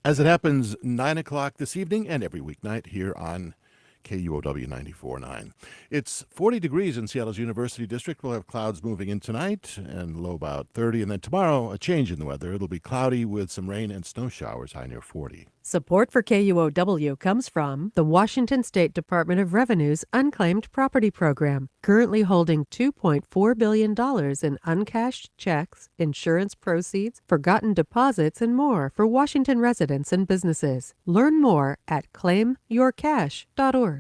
[SPEAKER 9] As It Happens, 9 o'clock this evening and every weeknight here on KUOW 94.9. It's 40 degrees in Seattle's University District. We'll have clouds moving in tonight and low about 30. And then tomorrow, a change in the weather. It'll be cloudy with some rain and snow showers, high near 40.
[SPEAKER 11] Support for KUOW comes from the Washington State Department of Revenue's Unclaimed Property Program, currently holding $2.4 billion in uncashed checks, insurance proceeds, forgotten deposits, and more for Washington residents and businesses. Learn more at claimyourcash.org.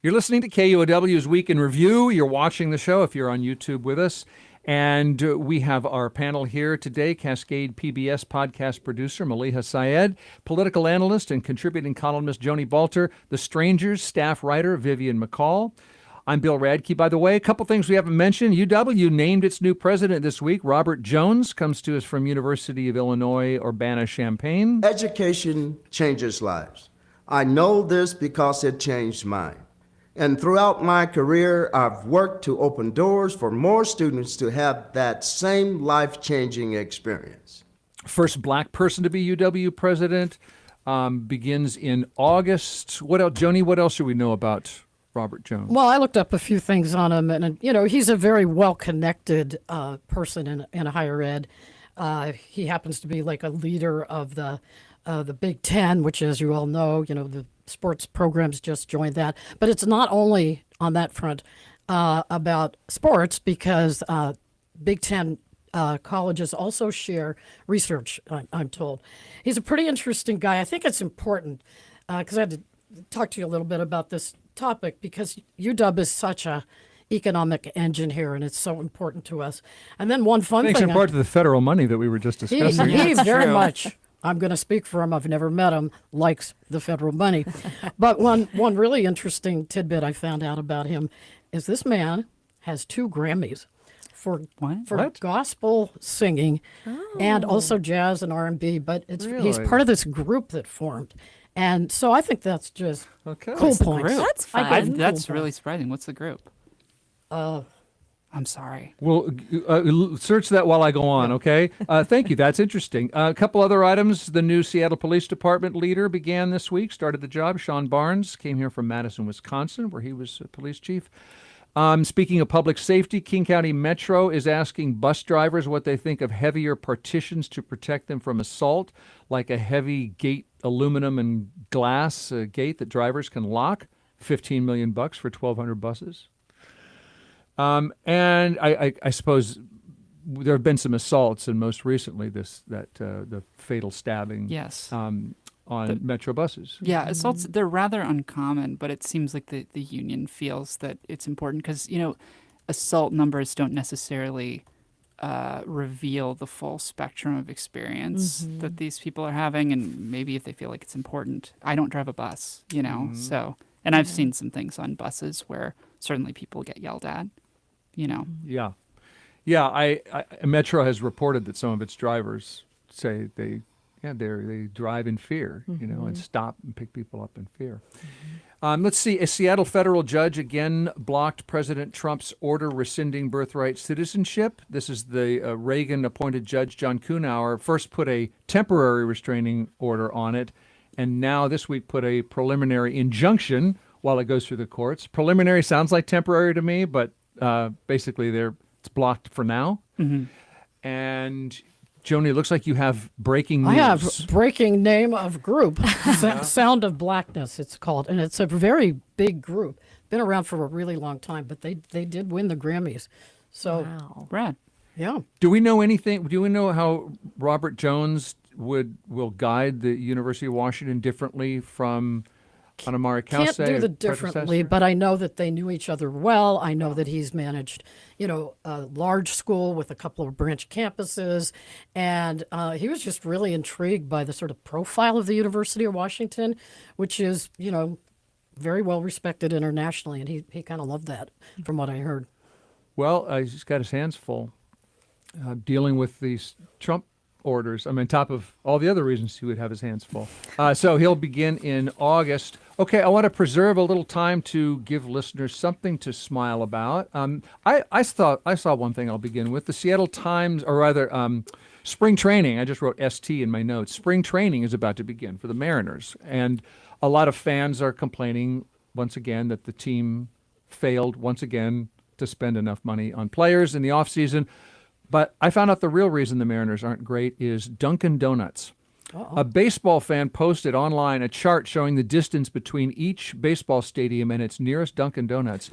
[SPEAKER 5] You're listening to KUOW's Week in Review. You're watching the show if you're on YouTube with us. And we have our panel here today, Cascade PBS podcast producer Maleeha Syed, political analyst and contributing columnist Joni Balter, The Strangers staff writer Vivian McCall. I'm Bill Radke. By the way, a couple things we haven't mentioned. UW named its new president this week. Robert Jones comes to us from University of Illinois, Urbana-Champaign.
[SPEAKER 24] Education changes lives. I know this because it changed mine. And throughout my career, I've worked to open doors for more students to have that same life-changing experience.
[SPEAKER 5] First black person to be UW president. begins in August. What else, Joni? What else should we know about Robert Jones?
[SPEAKER 22] Well, I looked up a few things on him, and he's a very well-connected person in higher ed. He happens to be like a leader of the Big Ten, which, as you all know, the sports programs just joined that. But it's not only on that front about sports, because Big Ten colleges also share research, I'm told. He's a pretty interesting guy. I think it's important because I had to talk to you a little bit about this topic, because UW is such a economic engine here, and it's so important to us. And then one fun
[SPEAKER 5] Thanks
[SPEAKER 22] thing.
[SPEAKER 5] in part to the federal money that we were just discussing.
[SPEAKER 22] He very much, I'm going to speak for him, I've never met him, likes the federal money. But one really interesting tidbit I found out about him is this man has 2 Grammys for gospel singing and also jazz and R&B, but he's part of this group that formed. And so I think that's just cool points.
[SPEAKER 2] That's
[SPEAKER 22] fun.
[SPEAKER 2] That's really surprising. What's the group? I'm sorry.
[SPEAKER 5] Well, search that while I go on, okay? Thank you. That's interesting. A couple other items. The new Seattle Police Department leader began this week, started the job. Sean Barnes came here from Madison, Wisconsin, where he was police chief. Speaking of public safety, King County Metro is asking bus drivers what they think of heavier partitions to protect them from assault, like a heavy gate, aluminum and glass gate that drivers can lock. $15 million for 1,200 buses. And I suppose there have been some assaults, and most recently the fatal stabbing.
[SPEAKER 2] Yes.
[SPEAKER 5] On Metro buses.
[SPEAKER 2] Yeah, assaults, they're rather uncommon, but it seems like the union feels that it's important because, assault numbers don't necessarily reveal the full spectrum of experience that these people are having, and maybe if they feel like it's important. I don't drive a bus, so, and I've seen some things on buses where certainly people get yelled at,
[SPEAKER 5] Yeah. Metro has reported that some of its drivers say they drive in fear, and stop and pick people up in fear. Let's see. A Seattle federal judge again blocked President Trump's order rescinding birthright citizenship. This is the Reagan-appointed judge, John Kuhnauer, first put a temporary restraining order on it, and now this week put a preliminary injunction while it goes through the courts. Preliminary sounds like temporary to me, but basically it's blocked for now. And Joni, it looks like you have breaking news.
[SPEAKER 22] I have breaking name of group, Sound of Blackness it's called, and it's a very big group. Been around for a really long time, but they did win the Grammys. So,
[SPEAKER 2] Brad.
[SPEAKER 22] Yeah.
[SPEAKER 5] Do we know anything? Do we know how Robert Jones will guide the University of Washington differently from Anamari Kause?
[SPEAKER 22] Can't do the differently, but I know that they knew each other well. I know that he's managed, a large school with a couple of branch campuses, and he was just really intrigued by the sort of profile of the University of Washington, which is, very well respected internationally, and he kind of loved that, from what I heard.
[SPEAKER 5] Well, he's got his hands full dealing with these Trump orders. On top of all the other reasons he would have his hands full. So he'll begin in August. Okay, I want to preserve a little time to give listeners something to smile about. I saw one thing I'll begin with. The Seattle Times, or rather, spring training. I just wrote ST in my notes. Spring training is about to begin for the Mariners, and a lot of fans are complaining once again that the team failed once again to spend enough money on players in the offseason. But I found out the real reason the Mariners aren't great is Dunkin' Donuts. A baseball fan posted online a chart showing the distance between each baseball stadium and its nearest Dunkin' Donuts.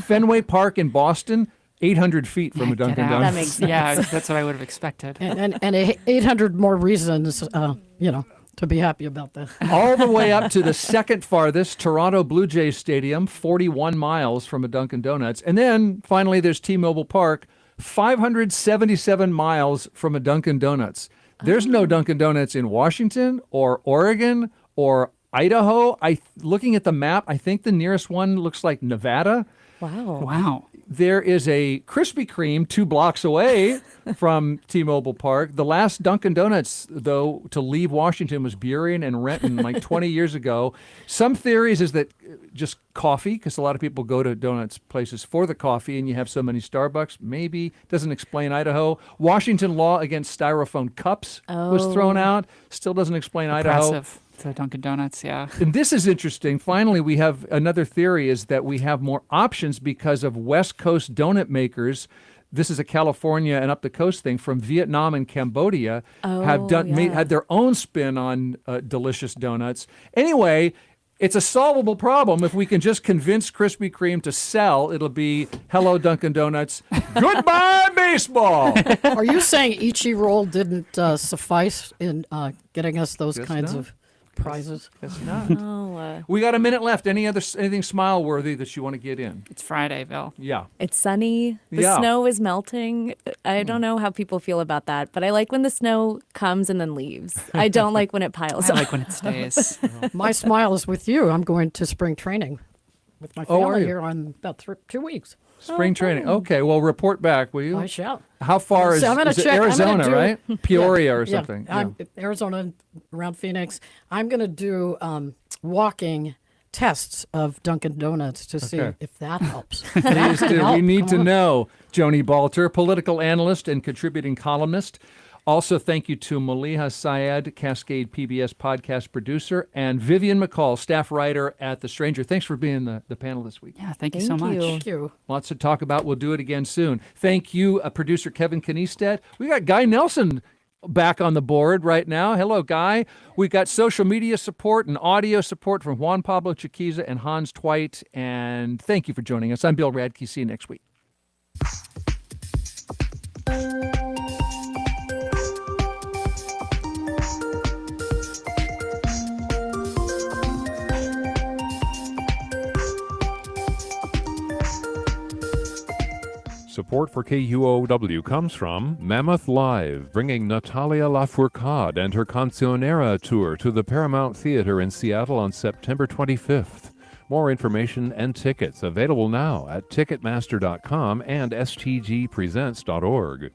[SPEAKER 5] Fenway Park in Boston, 800 feet from a Dunkin' Donuts.
[SPEAKER 2] That makes sense. Yeah, that's what I would have expected.
[SPEAKER 22] And 800 more reasons, to be happy about that.
[SPEAKER 5] All the way up to the second farthest, Toronto Blue Jays Stadium, 41 miles from a Dunkin' Donuts. And then finally there's T-Mobile Park, 577 miles from a Dunkin' Donuts. There's no Dunkin' Donuts in Washington or Oregon or Idaho. Looking at the map, I think the nearest one looks like Nevada.
[SPEAKER 22] Wow.
[SPEAKER 5] There is a Krispy Kreme 2 blocks away from T-Mobile Park. The last Dunkin' Donuts, though, to leave Washington was Burien and Renton like 20 years ago. Some theories is that just coffee, because a lot of people go to donuts places for the coffee, and you have so many Starbucks. Maybe. Doesn't explain Idaho. Washington law against styrofoam cups was thrown out. Still doesn't explain Idaho.
[SPEAKER 2] So Dunkin' Donuts, yeah.
[SPEAKER 5] And this is interesting. Finally, we have another theory is that we have more options because of West Coast donut makers. This is a California and up the coast thing from Vietnam and Cambodia had their own spin on delicious donuts. Anyway, it's a solvable problem. If we can just convince Krispy Kreme to sell, it'll be hello Dunkin' Donuts, goodbye baseball.
[SPEAKER 22] Are you saying Ichi-Roll didn't suffice in getting us those kinds of prizes?
[SPEAKER 5] Guess not.
[SPEAKER 23] Oh,
[SPEAKER 5] We got a minute left. Anything smile worthy that you want to get in?
[SPEAKER 2] It's Friday, Bill.
[SPEAKER 5] Yeah.
[SPEAKER 23] it's sunny. The
[SPEAKER 5] Yeah.
[SPEAKER 23] snow is melting. I don't know how people feel about that, but I like when the snow comes and then leaves. I don't like when it piles
[SPEAKER 2] I
[SPEAKER 23] up.
[SPEAKER 2] like when it stays.
[SPEAKER 22] My smile is with you. I'm going to spring training with my
[SPEAKER 5] Oh, are
[SPEAKER 22] family
[SPEAKER 5] you?
[SPEAKER 22] here on about 2 weeks.
[SPEAKER 5] Spring training. Okay, well, report back, will you?
[SPEAKER 22] I shall.
[SPEAKER 5] How far is,
[SPEAKER 22] So I'm gonna
[SPEAKER 5] is it
[SPEAKER 22] check- I'm gonna
[SPEAKER 5] Arizona,
[SPEAKER 22] do-
[SPEAKER 5] right? Peoria or
[SPEAKER 22] Yeah,
[SPEAKER 5] something.
[SPEAKER 22] I'm Arizona, around Phoenix. I'm going to do walking tests of Dunkin' Donuts to see
[SPEAKER 5] Okay.
[SPEAKER 22] if that helps.
[SPEAKER 5] Please do. We
[SPEAKER 22] Help,
[SPEAKER 5] need to
[SPEAKER 22] come on.
[SPEAKER 5] know. Joni Balter, political analyst and contributing columnist. Also, thank you to Maleeha Syed, Cascade PBS podcast producer, and Vivian McCall, staff writer at The Stranger. Thanks for being the panel this week.
[SPEAKER 2] Yeah, thank you so much.
[SPEAKER 22] Thank you.
[SPEAKER 5] Lots to talk about. We'll do it again soon. Thank you, producer Kevin Kniestead. We got Guy Nelson back on the board right now. Hello, Guy. We got social media support and audio support from Juan Pablo Chiquiza and Hans Twite. And thank you for joining us. I'm Bill Radke. See you next week.
[SPEAKER 7] Support for KUOW comes from Mammoth Live, bringing Natalia Lafourcade and her Cancionera tour to the Paramount Theater in Seattle on September 25th. More information and tickets available now at Ticketmaster.com and stgpresents.org.